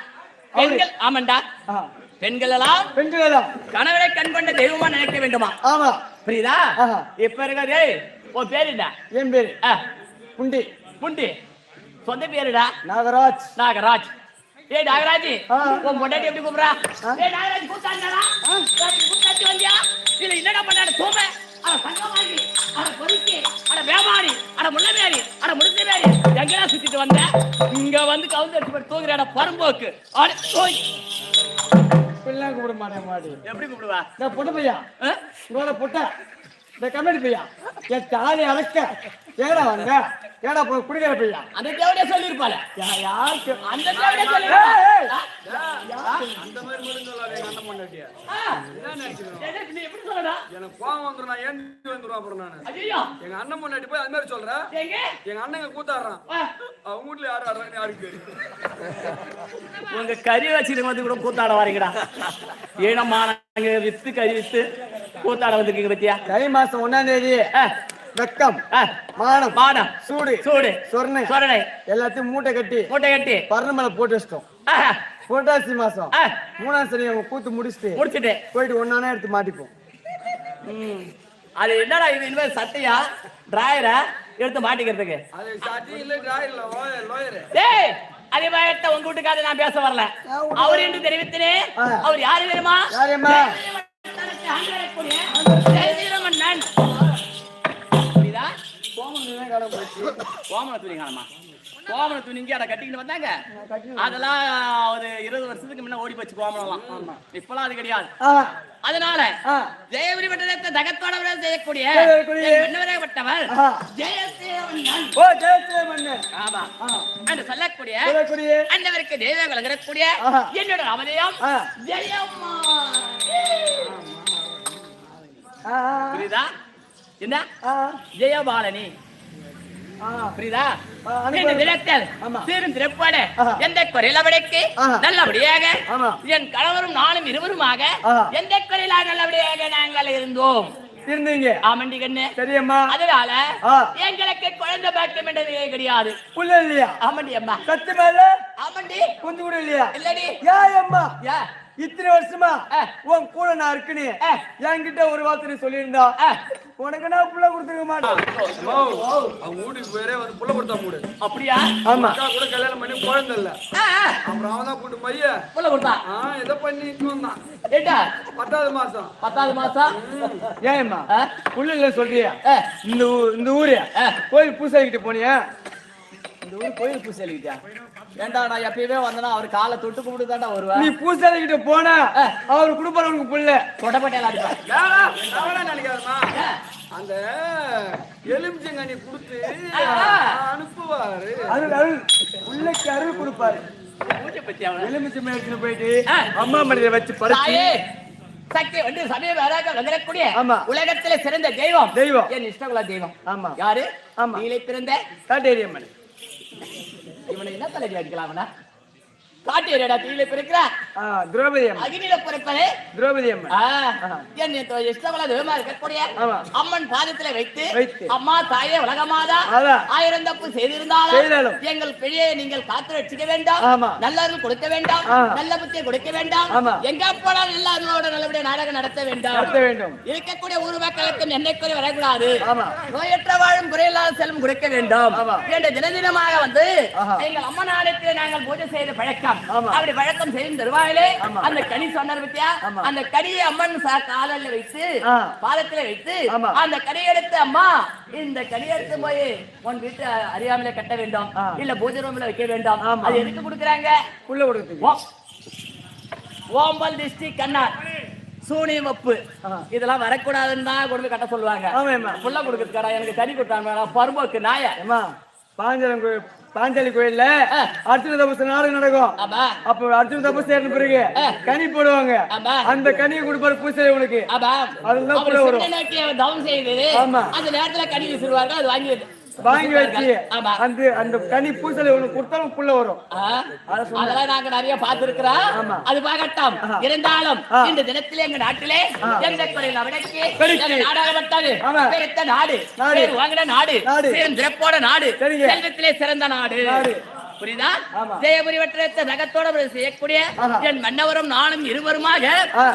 பெண்கள் ஆமாண்டா ஆ பெண்கள் எல்லாம் பெண்களா கணவரை கண் கொண்ட தெய்வமா நினைக்க வேண்டுமா ஆமா புரியுதா ஆஹா. இப்ப இருக்காது உன் பேரு என்ன என் பேரு ஆ, புண்டி புண்டி சொந்த பேருடா நாகராஜ் நாகராஜ் ஏய் நாகராஜ் உன் பொண்டாட்டி எப்படி கூப்பிடுறா? ஏய் நாகராஜ் கூத்தாண்டடா. கூத்தாட்டி வந்தியா? இல்ல என்னடா பண்ணாட தூம? அட சங்கமாகி, அட பொறுக்கி, அட வேமாரி, அட முள்ளமேரி, அட முடிச்சமேரி. எங்கடா சுத்திட்டு வந்த? இங்க வந்து கவுந்து எடுத்து போய் தூங்குறடா பரம்போக்கு. அட ஓய். இப்பெல்லாம் கூப்பிட மாட்டேன் மாடி. எப்படி கூப்பிடுவா? நான் பொண்ணு பையா. இவரோட பொட்ட. இந்த கமெண்ட் பையா. என் தாலி அடக்க. ஏடா வந்த? ஏடா போய் குடிக்கிற பையா. அந்த தேவனே சொல்லிருப்பால. யாருக்கு அந்த தேவனே சொல்லிருப்பா. அந்த மாதிரி மட்டும் சொல்லாத எங்க அண்ணன் பொண்டாட்டிய. என்ன நினைச்சுக்கிறோம்? நீ எப்படி சொல்றடா? எனக்கு கோவம் வந்துரும், நான் ஏந்து வந்துருவேன் அப்புறம் நானு. ஐயோ எங்க அண்ணன் பொண்டாட்டி போய் அது மாதிரி சொல்றேன். எங்க எங்க அண்ணன் கூத்தாடுறான். அவங்க வீட்டுல யாரு ஆடுறான்னு யாருக்கு தெரியும்? உங்க கறி வச்சிட்டு வந்து கூட கூத்தாட வரீங்கடா. ஏனம்மா நாங்க வித்து கறி வித்து கூத்தாட வந்திருக்கீங்க பத்தியா? தை மாசம் 1ஆம் தேதி வெக்கம் மானம் மானம் சூடு சூடு சொர்ணை சொரணை எல்லாத்தையும் மூட்டை கட்டி பரணமலை போட்டு வச்சிட்டோம். புரட்டாசி மாசம் 3ஆம் சனி கூத்து முடிச்சுட்டு போயிட்டு ஒன்னானே எடுத்து மாட்டிப்போம். அது என்னடா இது இனிமேல் சட்டையா டிராயரா எடுத்து மாட்டிக்கிறதுக்கு? அது சட்டி இல்ல டிராயர் இல்ல லோயர். டேய் அதே மாதிரி உங்க வீட்டுக்காக நான் பேச வரல. அவர் என்று தெரிவித்தனே. அவர் யாரு தெரியுமா? யாரேம்மா? கோமண துணி இங்க கட்டிக்கிட்டு வந்தாங்க. அதெல்லாம் ஒரு 20 வருஷத்துக்கு முன்ன ஓடி போச்சு கோமணம். இப்பெல்லாம் அது கிடையாது. அதனால ஜெயபுரி பட்டணத்தை தகத்தோட செய்யக்கூடிய என்னவரப்பட்டவர் சொல்லக்கூடிய அந்தவருக்கு தெய்வம் விளங்கக்கூடிய என்னோட அவதயம் ஜெயம்மா. புரியுதா? என்ன ஜெயபாலனி புரியுதா? எந்த குறையிலபடிக்கு நல்லபடியாக என் கணவரும் நானும் இருவருமாக எந்த குறையிலா நல்லபடியாக நாங்கள் இருந்தோம். இருந்தீங்க ஆமண்டி கண்ணு தெரியுமா? அதனால எங்களுக்கு குழந்தை பாக்கியம் என்றதே கிடையாது. புள்ள இல்லையா? ஆமண்டி அம்மா. கத்து மேல ஆமண்டி குஞ்சு கூட இல்லையா? இல்லடி. யா அம்மா இத்தனை வருஷமா உன் கூட நான் இருக்குன்னு என்கிட்ட ஒரு வார்த்தை சொல்லியிருந்தா உனக்கு நான் புள்ள கொடுத்துக்க மாட்டேன். அவங்க வீட்டுக்கு பேரே வந்து புள்ள கொடுத்தா மூடு. அப்படியா? ஆமா. கூட கல்யாணம் பண்ணி குழந்தை இல்ல. அப்புறம் அவன் தான் கூட்டு பைய புள்ள கொடுத்தா. ஏதோ பண்ணிட்டு வந்தான். ஏட்டா 10வது மாசம். 10வது மாசம் ஏம்மா புள்ள இல்ல சொல்றியா? இந்த ஊரு கோயில் பூசாரிக்கிட்ட போனியா? இந்த ஊர் கோயில் பூசாரிக்கிட்டா? ஏண்டா நான் எப்பயுமே வந்தனா அவர் காலை தொட்டு கும்பிட்டுதான்டா வருவேன். நீ பூசாரிக்கிட்ட போனா அவரு குடுப்பாரு உனக்கு புள்ள கொடப்பட்டையில அடிப்பார். நினைக்காதமா அந்த எலுமிச்சங்கனி கொடுத்து அனுப்புவாரு. உள்ளக்கு அருள் கொடுப்பாரு. எலுமிச்சம் எடுத்துட்டு போயிட்டு அம்மா மடியில வச்சு பறிச்சு சக்தி வந்து சமயம் வரக்கூடிய உலகத்திலே சிறந்த தெய்வம் என் இஷ்டகுல தெய்வம். ஆமா. யாரு? ஆமா. நீலை பிறந்த காட்டேரியம்மன். இவனை என்ன தலைவி அடிக்கலாம்னா? காட்டேரியடா தீயில பிறக்கிற திரௌபதி அம்மன். அகில பிறப்பதே திரௌபதி அம்மன். என் இஷ்டகுல தெய்வமா இருக்கக்கூடிய அம்மன் பாதத்துல வைத்து அம்மா தாயே உலகமாதா 1000 தப்பு செய்திருந்தாலும் எங்கள் பிழையை நீங்கள் காத்து ரட்சிக்க வேண்டாம். நல்லவர்கள் கொடுக்க வேண்டாம். நல்ல புத்தியை கொடுக்க வேண்டாம். எங்க போனால் எல்லாரோட நல்லபடியா நாடகம் நடத்த வேண்டும். இருக்கக்கூடிய ஊர் மக்களுக்கும் எண்ணெய் குறை வரக்கூடாது. நோயற்ற வாழும் குறையில்லாத செல்வம் கொடுக்க வேண்டும் என்று தினதினமாக வந்து எங்கள் அம்மன் ஆலயத்தில் நாங்கள் பூஜை செய்த பழக்கம். அப்படி வழக்கம் செய்யும் தருவாயிலே அந்த கனி சொன்னார் பத்தியா? அந்த கனியை அம்மன் காலில் வைத்து பாதத்துல வைத்து அந்த கனி எடுத்து அம்மா இந்த கனி எடுத்து போய் உன் வீட்டு அறியாமலே கட்ட வேண்டும், இல்ல பூஜை ரூம்ல வைக்க வேண்டும். அது எதுக்கு கொடுக்குறாங்க? புள்ள கொடுக்குறதுக்கு. ஓம்பல் திஷ்டி கண்ணார் சூனியம் வப்பு இதெல்லாம் வரக்கூடாதுன்னு தான் கொண்டு கட்ட சொல்லுவாங்க. புள்ள கொடுக்குறதுக்காரா எனக்கு கனி கொடுத்தாங்க பரும்போக்கு நாய. பாஞ்சாலி கோயில்ல அர்ஜுன தபசு நாடகம் நடக்கும். அப்ப அர்ஜுன தபசு ஏறின பிறகு கனி போடுவாங்க. அந்த கனியை கொடுப்பாரு பூசை உனக்கு. தவம் செய்து அந்த நேரத்துல கனி விசிறுவாங்க. அது வாங்கி வச்சு அந்த கனி பூசலை உனக்கு கொடுத்தாலும் புள்ள வரும். அதெல்லாம் நாங்க நிறைய பார்த்திருக்கிறோம். அது பார்க்கட்டும். இருந்தாலும் இந்த தினத்திலே எங்க நாட்டிலே எந்த குறையில் அவனுக்கு நாடாகப்பட்டது பெருத்த நாடு, வாங்கின நாடு, சிறப்போட நாடு, செல்வத்திலே சிறந்த நாடு. புரியுதா? ஜெயபுரி வட்டத்தை நகத்தோட செய்யக்கூடிய என் மன்னவரும் நானும் இருவருமாக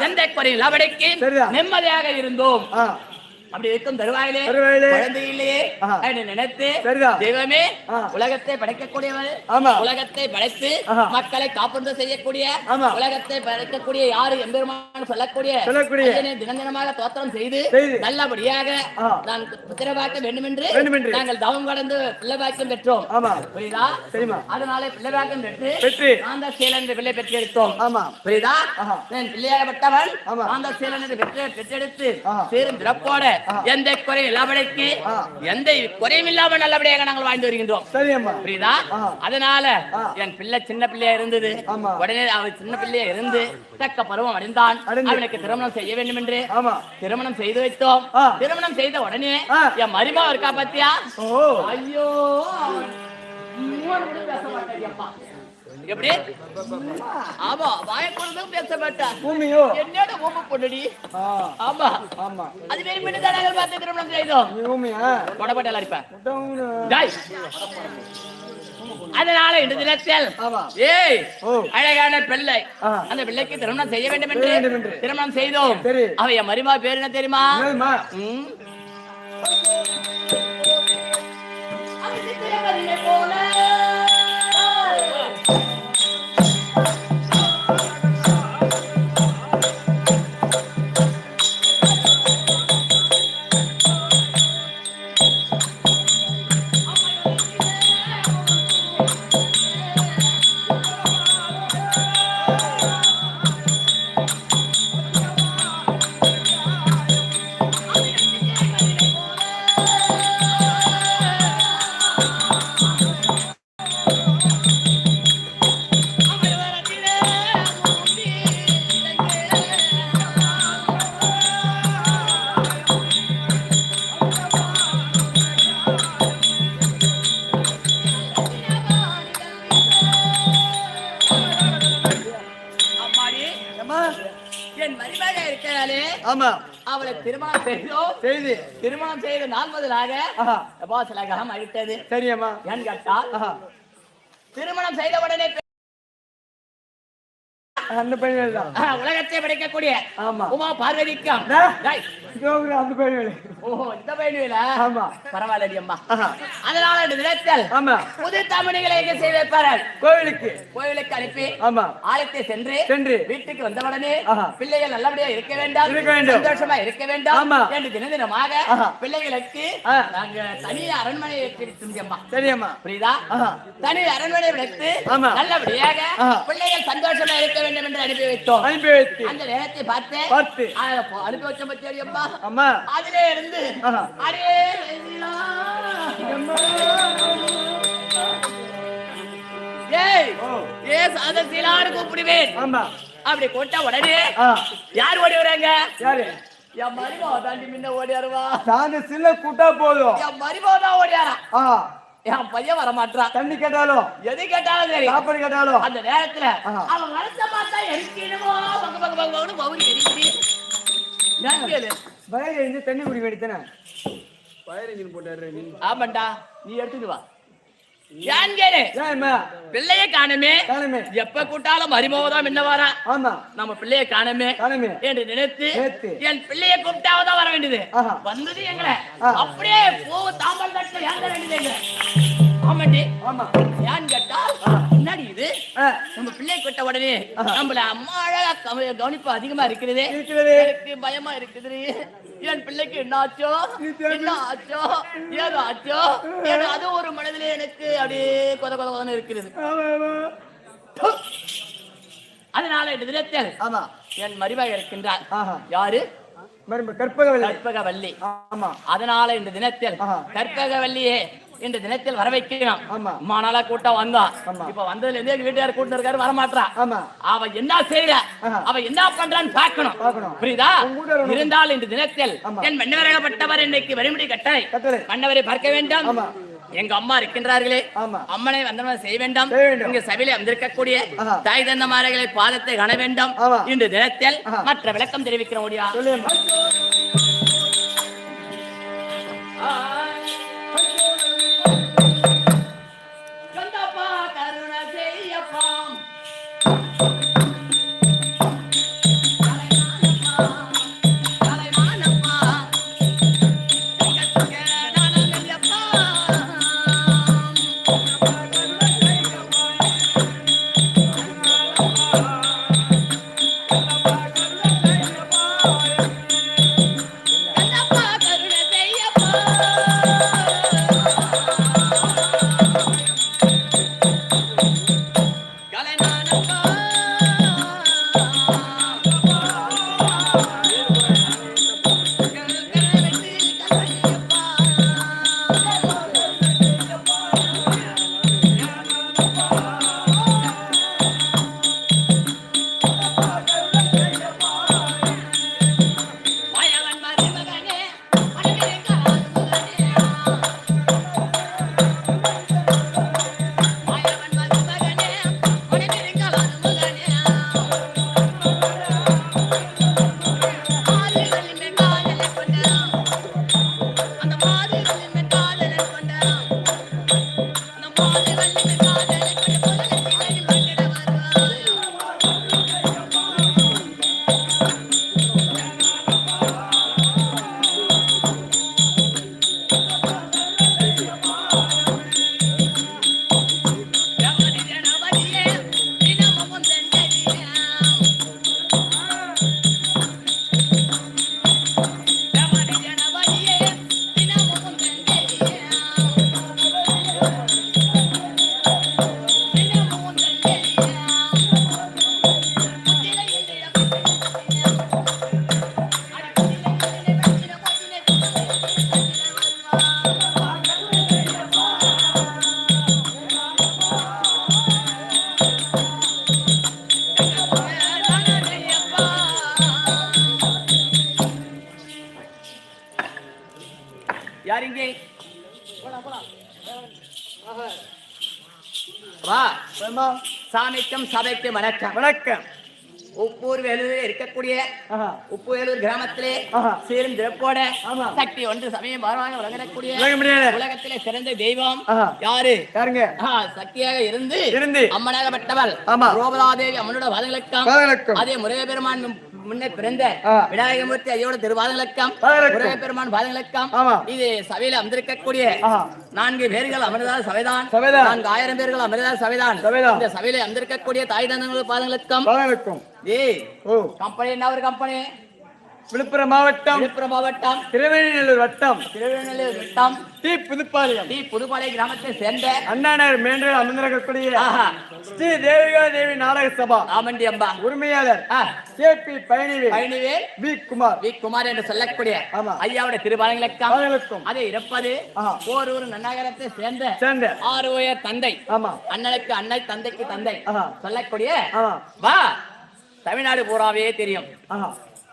எந்த குறையில் அவனுக்கு நிம்மதியாக இருந்தோம். அப்படி இருக்கும் தருவாயிலே குழந்தை இல்லையே என்று நினைத்து தெய்வமே உலகத்தை படைக்கக்கூடியவர், உலகத்தை படைத்து மக்களை காப்பந்து செய்யக்கூடிய, உலகத்தை படைக்கக்கூடிய யாரு எம்பெருமான் சொல்லக்கூடிய தினம் தினமாக தோத்திரம் செய்து நல்லபடியாக நான் புத்திரவாக்க வேண்டும் என்று நாங்கள் தவம் கடந்து பிள்ளைவாக்கம் பெற்றோம். புரியுதா? அதனாலே பிள்ளைவாக்கம் பெற்று ஆந்த சீலன் என்று பிள்ளை பெற்றெடுத்தோம். புரியுதா? நான் பிள்ளையாகப்பட்டவன் ஆந்த சீலன் என்று பெற்றெடுத்து சீரும் சிறப்போட எந்த குறையும் இல்லாமலைக்கு எந்த குறையும் இல்லாமல் நல்லபடியாக நாங்கள் வாழ்ந்து வருகின்றோம். புரியுதா? அதனால என் பிள்ளை சின்ன பிள்ளையா இருந்தது. உடனே அவன் சின்ன பிள்ளையா இருந்து தக்க பருவம் அடைந்தான். அவனுக்கு திருமணம் செய்ய வேண்டும் என்று திருமணம் செய்து வைத்தோம். திருமணம் செய்த உடனே என் மருமக இருக்கா பாத்தியா? ஐயோ எப்படி? ஆமா, வாயக்கொண்டு பேச மாட்டான். என்னோட ஊமை பொண்ணுடி. ஆமா ஆமா, அது வேறு மட்டும் நாங்கள் பார்த்து திருமணம் செய்தோம். கொடப்பட்ட அடிப்பேன். அதனால இந்த தினத்தில் ஏய் அழகான பிள்ளை, அந்த பிள்ளைக்கு திருமணம் செய்ய வேண்டும் என்று திருமணம் செய்தோம். அவைய மருமக பேர் என்ன தெரியுமா? அவளை திருமணம் செய்து திருமணம் செய்து 4 நாளாக அழித்தது. சரியம்மா. ஏன் கேட்டால் திருமணம் செய்த உடனே அந்த பையன் உலகத்தை படைக்கக்கூடிய உமா பார்வதிக்கும் அந்த பையன். ஓஹோ, இந்த பையன். ஆமா, பரவாயில்ல அம்மா. அதனால தினத்தில் புது தமிழிகளை எங்க செய்ய வைப்பார்கள்? கோவிலுக்கு அனுப்பி ஆலயத்தை சென்று வீட்டுக்கு வந்தவுடனே பிள்ளைகள் நல்லபடியா இருக்க வேண்டாம், சந்தோஷமா இருக்க வேண்டாம் என்று தினம் தினமாக பிள்ளைகளுக்கு நாங்க தனி அரண்மனை அம்மா. சரியம்மா. புரியுதா? தனி அரண்மனை வைத்து நல்லபடியாக பிள்ளைகள் சந்தோஷமா இருக்க வேண்டும் என்று அனுப்பி வைத்தோம். அந்த நேரத்தை பார்த்து அனுப்பி வச்ச பத்தி அம்மா அதிலே இருந்து கூப்பிடுவேன். அப்படி கூட்டா உடனே யார் ஓடி வராங்க? என் மருமக தாண்டி முன்ன ஓடியாருவா. சில கூட்டா போதும், என் மருமக தான் ஓடியாரா. என் பையன் வர மாட்டான். தண்ணி கேட்டாலும் எது கேட்டாலும் சரி, சாப்பாடு கேட்டாலும் அந்த நேரத்துல அவன் வரத்த பார்த்தா எரிக்கணுமோ பவுரி எரிக்குது. வயர் எரிஞ்சு தண்ணி குடி வேண்டித்தானே. வயர் எரிஞ்சு போட்டாரு. ஆமாண்டா, நீ எடுத்துட்டு வா. பிள்ளைய காணுமே, எப்ப கூட்டாலும் மருமகதான் என்ன வரா. நம்ம பிள்ளைய காணுமே என்று நினைத்து என் பிள்ளைய கூப்பிட்டாவதான் வர வேண்டியது. வந்தது எங்களை அப்படியே பூ தாம்பல் தட்டு ஏங்க வேண்டியது. ஆமாண்டி. ஏன்னு கேட்டால் முன்னாடி இது நம்ம பிள்ளை கொட்ட உடனே நம்மள அம்மா அழகா கவனிப்பு அதிகமா இருக்கிறது. எனக்கு பயமா இருக்குது. என் பிள்ளைக்கு என்ன ஆச்சோ ஏதோ ஆச்சோ அது ஒரு மனதிலே எனக்கு அப்படியே கொத இருக்கிறது. அதனால இந்த தினத்தில் என் மருமக இருக்கின்றார். யாரு? கற்பகவல்லி. அதனால இந்த தினத்தில் கற்பகவல்லியே இந்த தினத்தில் வர வைக்கணும். அம்மா நாளா கூட்டம் வந்தா, இப்ப வந்ததுல இருந்து எங்க வீட்டுக்கார கூட்டம் இருக்காரு, வரமாட்டா. அவ என்ன செய்யற, அவ என்ன பண்றான்னு பாக்கணும். புரியுதா? இருந்தால் இந்த தினத்தில் என் மன்னவராகப்பட்டவர் இன்னைக்கு வழிமுடி கட்டளை மன்னவரை பார்க்க வேண்டும். எங்க அம்மா இருக்கின்றார்களே, அம்மனை வந்தவன் செய்ய வேண்டாம். இங்க சபையில வந்திருக்கக்கூடிய தாய் தந்தமார்களை பாதத்தை காண வேண்டும். இன்று தினத்தில் மற்ற விளக்கம் தெரிவிக்கிற முடியா? யார் இங்கே வா ஏம்மா, சாமிக்கும் சபைக்கு வணக்கம். வணக்கம். உப்பூர் வேலூரில் இருக்கக்கூடிய ஆஹா. உப்பு வேலூர் கிராமத்திலே ஆஹா. சீரும் சிறப்போட ஆமா. சக்தி ஒன்று சமயம் பாரமாக வழங்கக்கூடிய விளங்க முடியாது. உலகத்திலே சிறந்த தெய்வம் ஆஹா. யாரு? யாருங்க? சக்தியாக இருந்து இருந்து அம்மனாகப்பட்டவள் ஆமா. ரோபலாதேவி அம்மனோட வாதங்களுக்கும் பாதங்களுக்கும். அதே முருக பெருமான் முன்னே பிறந்த ஆ. விநாயகமூர்த்தி ஐயோட திருவாதங்களுக்கும் பாதங்களுக்கும். முருக பெருமான் பாதங்களுக்கும் ஆமா. இது சபையில அமர்ந்திருக்கக்கூடிய ஆஹா. 4 பேர்கள் அமர்ந்தால் சபைதான். சபைதான். 4000 பேர்கள் அமர்ந்தால் சபைதான். சபைதான். இந்த சபையில அமர்ந்திருக்கக்கூடிய தாய் தந்தங்கள் பாதங்களுக்கும் பாதங்களுக்கும். ஏய் ஓ, கம்பெனி என்ன ஒரு கம்பெனி? விழுப்புரம் மாவட்டம், விழுப்புரம் மாவட்டம், திருவேணிநல்லூர் வட்டம், திருநெல்வேலி வட்டம், டி புதுப்பாளையம், டி புதுப்பாளையம் கிராமத்தை சேர்ந்த அண்ணா நகர் மேன்றில் அமர்ந்திருக்கக்கூடிய ஆஹா. ஸ்ரீ தேவிகா தேவி நாடக சபா ஆமண்டி அம்பா உரிமையாளர் ஆ. K P. Palanivel Palanivel V. Kumar V Kumar என்று சொல்லக்கூடிய ஆமா. ஐயாவுடைய திருபாலங்களுக்கும் பாதங்களுக்கும். அது இருப்பது ஆஹா. ஓரூர் நன்னகரத்தை சேர்ந்த சேர்ந்த 6 உயர் தந்தை. ஆமா. அண்ணனுக்கு அன்னை, தந்தைக்கு தந்தை ஆஹா. சொல்லக்கூடிய ஆமா. வா தமிழ்நாடு பூராவே தெரியும். ஆஹா.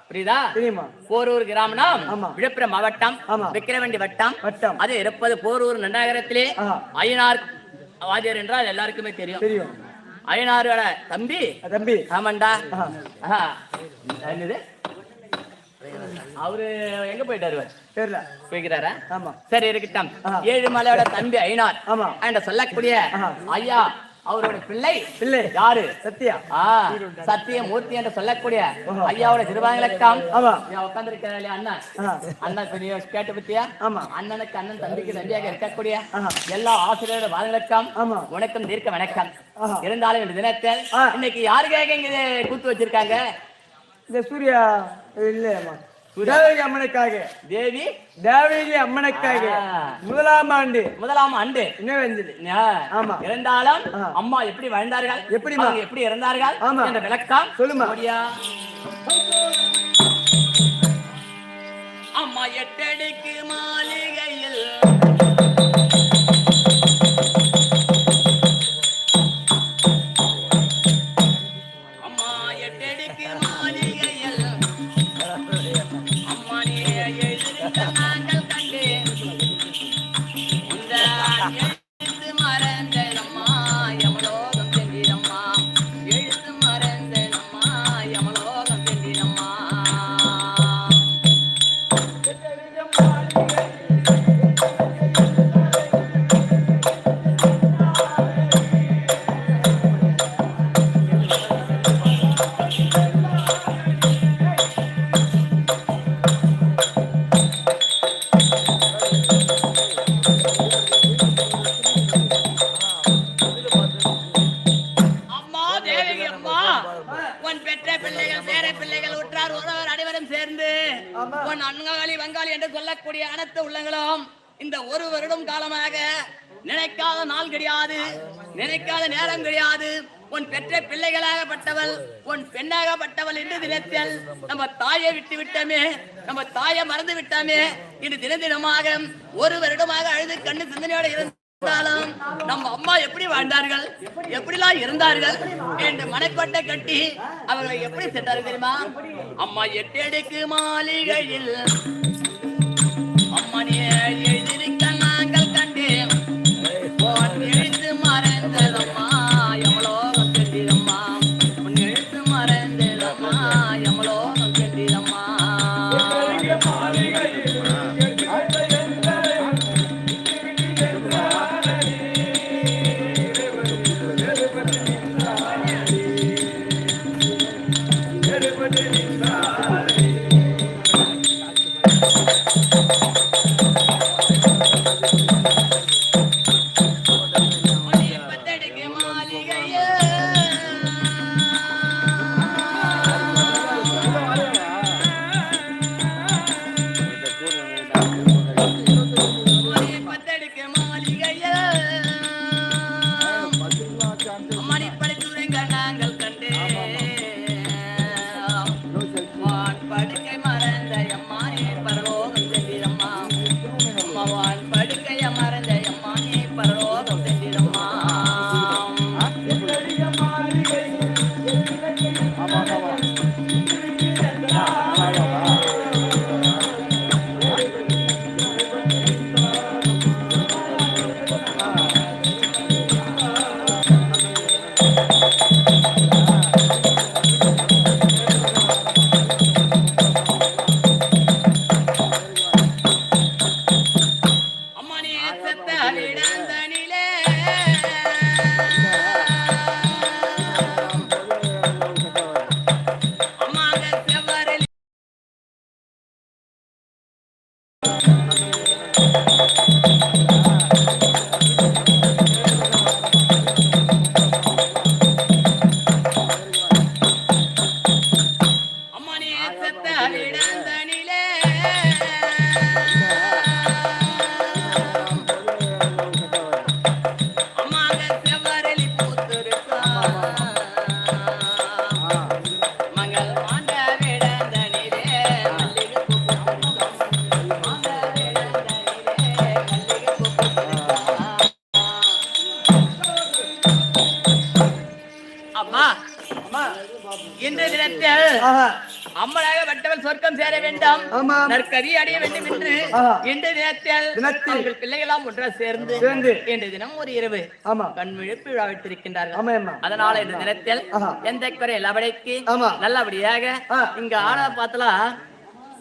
புரியுதா? தெரியுமா? போரூர் கிராமம் ஆமா. விழுப்புரம் மாவட்டம் ஆமா. விக்கிரவண்டி வட்டம் வட்டம். அது இருப்பது போரூர் நன்னகரத்திலே ஆஹா. ஐயனார் வாத்தியார் என்றால் எல்லாருக்குமே தெரியும். தெரியும். ஐயனாரோட தம்பி தம்பி. ஆமாண்டா. ஆஹா. ஆஹா. என்னது அவரு எங்க போயிட்டாரு? தெரியல. போய்க்கிறாரா? ஆமா. சரி இருக்கட்டும். ஆஹா. ஏழுமலையோட தம்பி ஐயனார் ஆமா. என்ற சொல்லக்கூடிய ஆஹா. ஐயா அவரோட பிள்ளை பிள்ளை யாரு? சத்யா. சத்தியமூர்த்தி என்று சொல்லக்கூடிய ஓஹோ. ஐயாவோட திருவாங்கலக்கம் ஆமா. உட்கார்ந்து அண்ணன் ஆஹா. அண்ணன் இப்ப நீ கேட்டு பத்தியா? ஆமா. அண்ணனுக்கு அண்ணன் தம்பிக்கு தம்பியாக இருக்கக்கூடிய ஆஹா. எல்லா ஆசிரியரோட வாதங்களுக்கும் ஆமா. உனக்கும் தீர்க்க வணக்கம். ஆஹா. இருந்தாலும் இந்த தினத்தில் ஆ. இன்னைக்கு யாருக்காக இங்க கூத்து வச்சிருக்காங்க? இந்த சூர்யா இல்லையம்மா, தேவகி அம்மனுக்காக. தேவி தேவகி அம்மனுக்காக ஆ. முதலாம் ஆண்டு முதலாம் ஆண்டு நினைவஞ்சலி. ஆமா. இருந்தாலும் ஆ. அம்மா எப்படி வாழ்ந்தார்கள், எப்படிம்மா? அவங்க எப்படி இறந்தார்கள் ஆமா. என்ற விளக்கம் சொல்லுமா. அப்படியா? அம்மா 8 அடுக்கு மாளிகையில் அம்மா 8 அடுக்கு மாளிகையில் அம்மா நீ எழுதிருக்க நாங்கள் கண்டு இந்த எழுத்து மறந்ததம்மா யமலோகம் சென்றிடம்மா, எழுத்து மறந்ததம்மா யமலோகம் சென்றிடம்மா. அம்மா தேவகி அம்மா, உன் பெற்ற பிள்ளைகள், பேர பிள்ளைகள், உற்றார் உறவர் அனைவரும் சேர்ந்து உன் அன்காளி வங்காளி என்று சொல்லக்கூடிய அனைத்து உள்ளங்களும் இந்த 1 வருடம் காலமாக நினைக்காத நாள் கிடையாது, நினைக்காத நேரம் கிடையாது. உன் பெற்ற பிள்ளைகளாகப்பட்டவள், உன் பெண்ணாகப்பட்டவள் இன்று தினத்தில் நம்ம தாயை விட்டு விட்டோமே, நம்ம தாயை மறந்து விட்டோமே. இன்று தினமாக 1 வருடமாக அழுது கண்ணு சிந்தனையோட இருந்தாலும் நம்ம அம்மா எப்படி வாழ்ந்தார்கள், எப்படிலாம் இருந்தார்கள் என்று மனக்கோட்டை கட்டி அவர்களை எப்படி சென்றார்கள் தெரியுமா? அம்மா 8 அடுக்கு மாளிகையில் அம்மா நீ எழுதிருக்க நாங்கள் கண்டு உன் எழுத்து மறந்ததம்மா யமலோகம் சென்றிடம்மா, உன் எழுத்து மறந்ததம்மா யமலோகம் சென்றிடம்மா. பத்தடுக்கு மாளிகையே பத்தடுக்கு மாளிகையே அம்மாடி படுத்துறங்க நாங்கள் கண்டு வான் படுக்கை மறந்த அம்மானே பரலோகம் சென்றிடம்மா, அம்மா வான் படுக்கை மறந்த அம்மானே பரலோகம் சென்றிடம்மா. விடந்தனிலே அம்மாங்க செவ்வரளி பூத்திருக்கா மங்கள் மாண்ட விடந்தனிலே மல்லிகை பூ மாண்ட விடந்தனிலே மல்லிகை பூ அம்மா அம்மா இன்றைய தினத்தில் ஆஹா அம்மனாகப்பட்டவள் சொர்க்கம் சேர வேண்டும் ஆமாம். நற்கதி அடைய வேண்டும் என்று ஆஹா. இன்றைய தினத்தில் தினத்தில் உங்கள் பிள்ளைகளாம் ஒன்றாக சேர்ந்து இன்றைய தினம் ஒரு இரவு ஆமா கண் விழிப்பு விழா வைத்திருக்கின்றார்கள் ஆமா அம்மா அதனால இந்த தினத்தில் ஆஹா. எந்த குறை எல்லாபடிக்கு ஆமா. நல்லபடியாக ஆ. இங்க ஆனா பார்த்தலாம்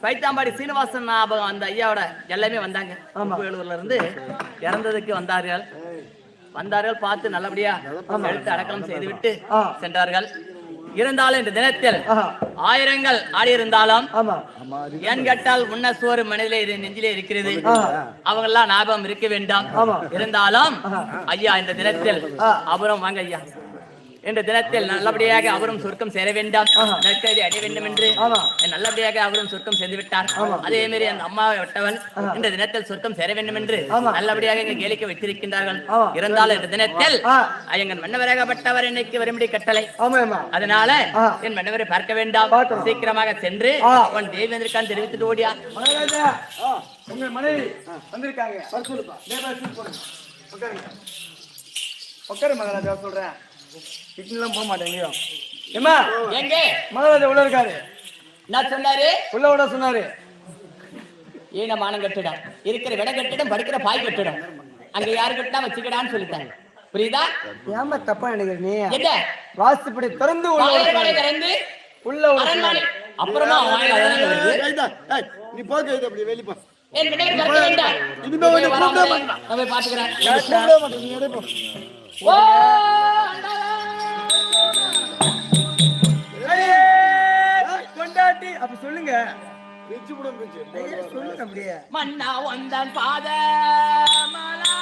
பைத்தாம்பாடி சீனிவாசன் ஞாபகம் அந்த ஐயாவோட எல்லாமே வந்தாங்க வேலூர்ல இருந்து இறந்ததுக்கு வந்தார்கள் பார்த்து நல்லபடியா எழுத்து அடக்கம் செய்துவிட்டு சென்றார்கள் இருந்தாலும் இந்த தினத்தில் ஆயிரங்கள் ஆடியிருந்தாலும் ஆமா ஏன் கேட்டால் முன்ன சோறு மனதிலே நெஞ்சிலே இருக்கிறது அவங்க எல்லாம் ஞாபகம் இருக்க வேண்டாம் இருந்தாலும் ஐயா இந்த தினத்தில் அப்புறம் வாங்க ஐயா இந்த தினத்தில் நல்லபடியாக அவரும் சொர்க்கம் சேர வேண்டாம் நற்கதி அடைய வேண்டும் என்று நல்லபடியாக அவரும் சொர்க்கம் செய்து விட்டார் அதே மாதிரி அந்த அம்மாவை விட்டவன் இந்த தினத்தில் சொர்க்கம் சேர வேண்டும் என்று நல்லபடியாக இங்க கேளிக்க வைத்திருக்கின்றார்கள் இருந்தாலும் இந்த தினத்தில் எங்கள் மன்னவராகப்பட்டவர் இன்னைக்கு வரும்படி கட்டளை அதனால என் மன்னவரை பார்க்க வேண்டாம் சீக்கிரமாக சென்று உன் தேவேந்திரக்கான் தெரிவித்துட்டு ஓடியா உங்க மனைவி வந்திருக்காங்க உட்காரு மகாராஜா சொல்றேன் கிச்சன்லாம் போக மாட்டேங்க ஏமா எங்க மகாராஜா உள்ள இருக்காரு என்ன சொன்னாரு உள்ள விட சொன்னாரு ஈனமானம் கட்டிடம் இருக்கிற விட கட்டிடம் படுக்கிற பாய் கட்டிடம் அங்க யாரு கட்டினா வச்சுக்கடான்னு சொல்லிட்டாங்க புரியுதா ஏமா தப்பா நினைக்கிறேன் நீ என்ன வாஸ்துப்படி திறந்து திறந்து உள்ள அரண்மனை அப்புறமா நீ போக அப்படி வெளிய போ என் பிள்ளையை பார்க்க வேண்டாம் இனிமே வந்து நம்ம பாத்துக்கிறேன் நீ எடை போ ஓ கொண்டாட்டி அப்ப சொல்லுங்க பிச்சு புடம் பிச்சு சொல்லுங்க அப்படியே மன்னா வந்தான் பாத மலா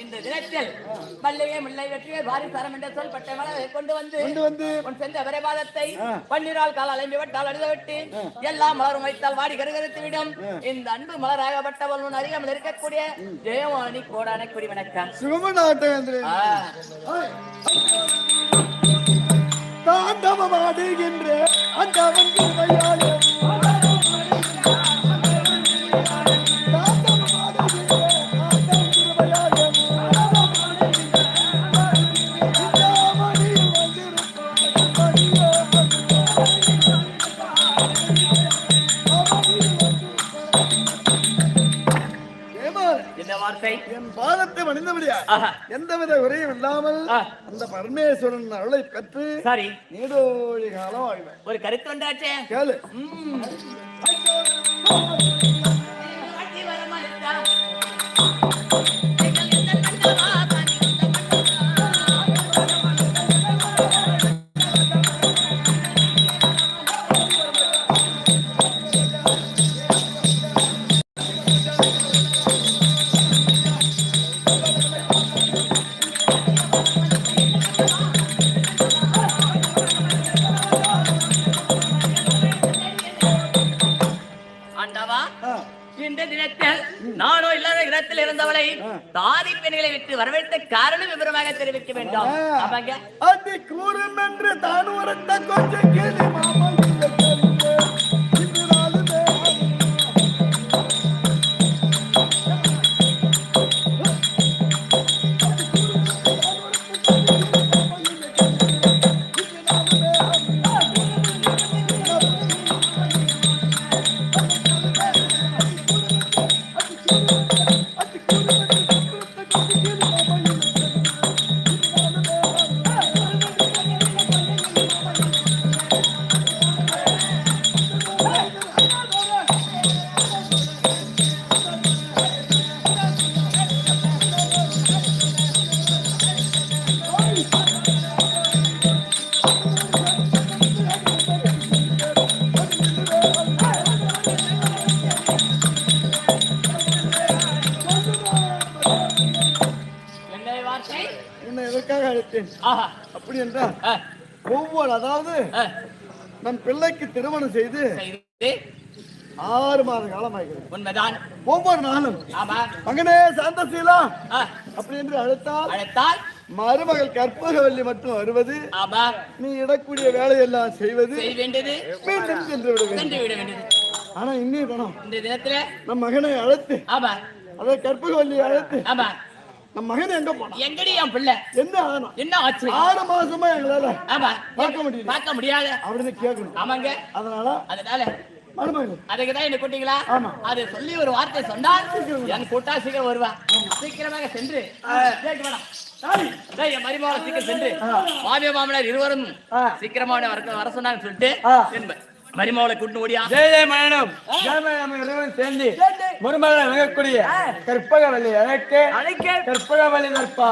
இந்த தினத்தில் மல்லிகை முல்லை வெற்றியை வாரிசாரம் என்ற சொல் பட்டை மலரை கொண்டு வந்து உன் சென்ற விரைவாதத்தை பன்னிரால் கால அலைந்து விட்டால் அழுத விட்டு எல்லாம் மலரும் வைத்தால் வாடி கருகருத்து விடும் இந்த அன்பு மலராகப்பட்டவள் உன் அருகாமல் இருக்கக்கூடிய ஜெயவாணி கோடான குடி வணக்கம் தாண்டவமாடுகின்ற அந்த என் பாதத்தை மனிதபடியா எந்தவித உரையும் இல்லாமல் அந்த பரமேஸ்வரன் அருளை பெற்று சரி நீடோழி காலம் வாழ்வேன். ஒரு கருத்து வந்தாச்சே கேளு. இந்த தினத்தில் நானோ இல்லாத இடத்தில் இருந்தவளை தாதி பெண்களை விட்டு வரவேற்ற காரணம் விவரமாக தெரிவிக்க வேண்டும். அது கூறும் என்று தான் உரத்த கொஞ்சம் கேள்வி மாமா ஆஹா. அப்படி என்றால் ஆ, ஒவ்வொரு அதாவது ஆ. நம் பிள்ளைக்கு திருமணம் செய்து செய்து 6 மாத காலம் ஆகிறது. உண்மைதான். ஒவ்வொரு நாளும் ஆமா. மகனே சாந்தசீலா ஆ, அப்படி என்று அழைத்தால் அழைத்தால் மருமகள் கற்பகவல்லி மட்டும் வருவது, ஆமா, நீ இடக்கூடிய வேலையெல்லாம் செய்வது, செய்ய வேண்டியது, மீண்டும் சென்று விட வேண்டும். சென்று விட வேண்டியது. ஆனா இன்னும் தினம் இந்த தினத்துல நம் மகனை அழைத்து, ஆமா, அதை கற்பகவல்லியை அழைத்து ஆமா, நம் மகன் எங்க போனா எங்கடி என் பிள்ளை என்ன ஆகணும்? என்ன ஆச்சு? 6 மாசமா எங்களால ஆமா, பார்க்க முடியல பார்க்க முடியாத. அப்படின்னு கேட்கணும். ஆமாங்க. அதனால அதனால மருமகள் அதுக்குதான் என்ன கூட்டிங்களா? ஆமா. அது சொல்லி ஒரு வார்த்தை சொன்னால் என் கூட்டா சீக்கிரம் வருவா. சீக்கிரமாக சென்று கேட்டு வேணாம். டேய், என் மருமகளை சீக்கிரம் சென்று மாமிய மாமனார் இருவரும் சீக்கிரமான வர சொன்னான்னு சொல்லிட்டு என் மருமகளை கூட்டு ஓடியா. ஜெய ஜெய மயனும் ஜெயமயம் சேர்ந்து முருமலை வழங்கக்கூடிய கற்பகவல்லி அழைக்க கற்பகவல்லி நற்பா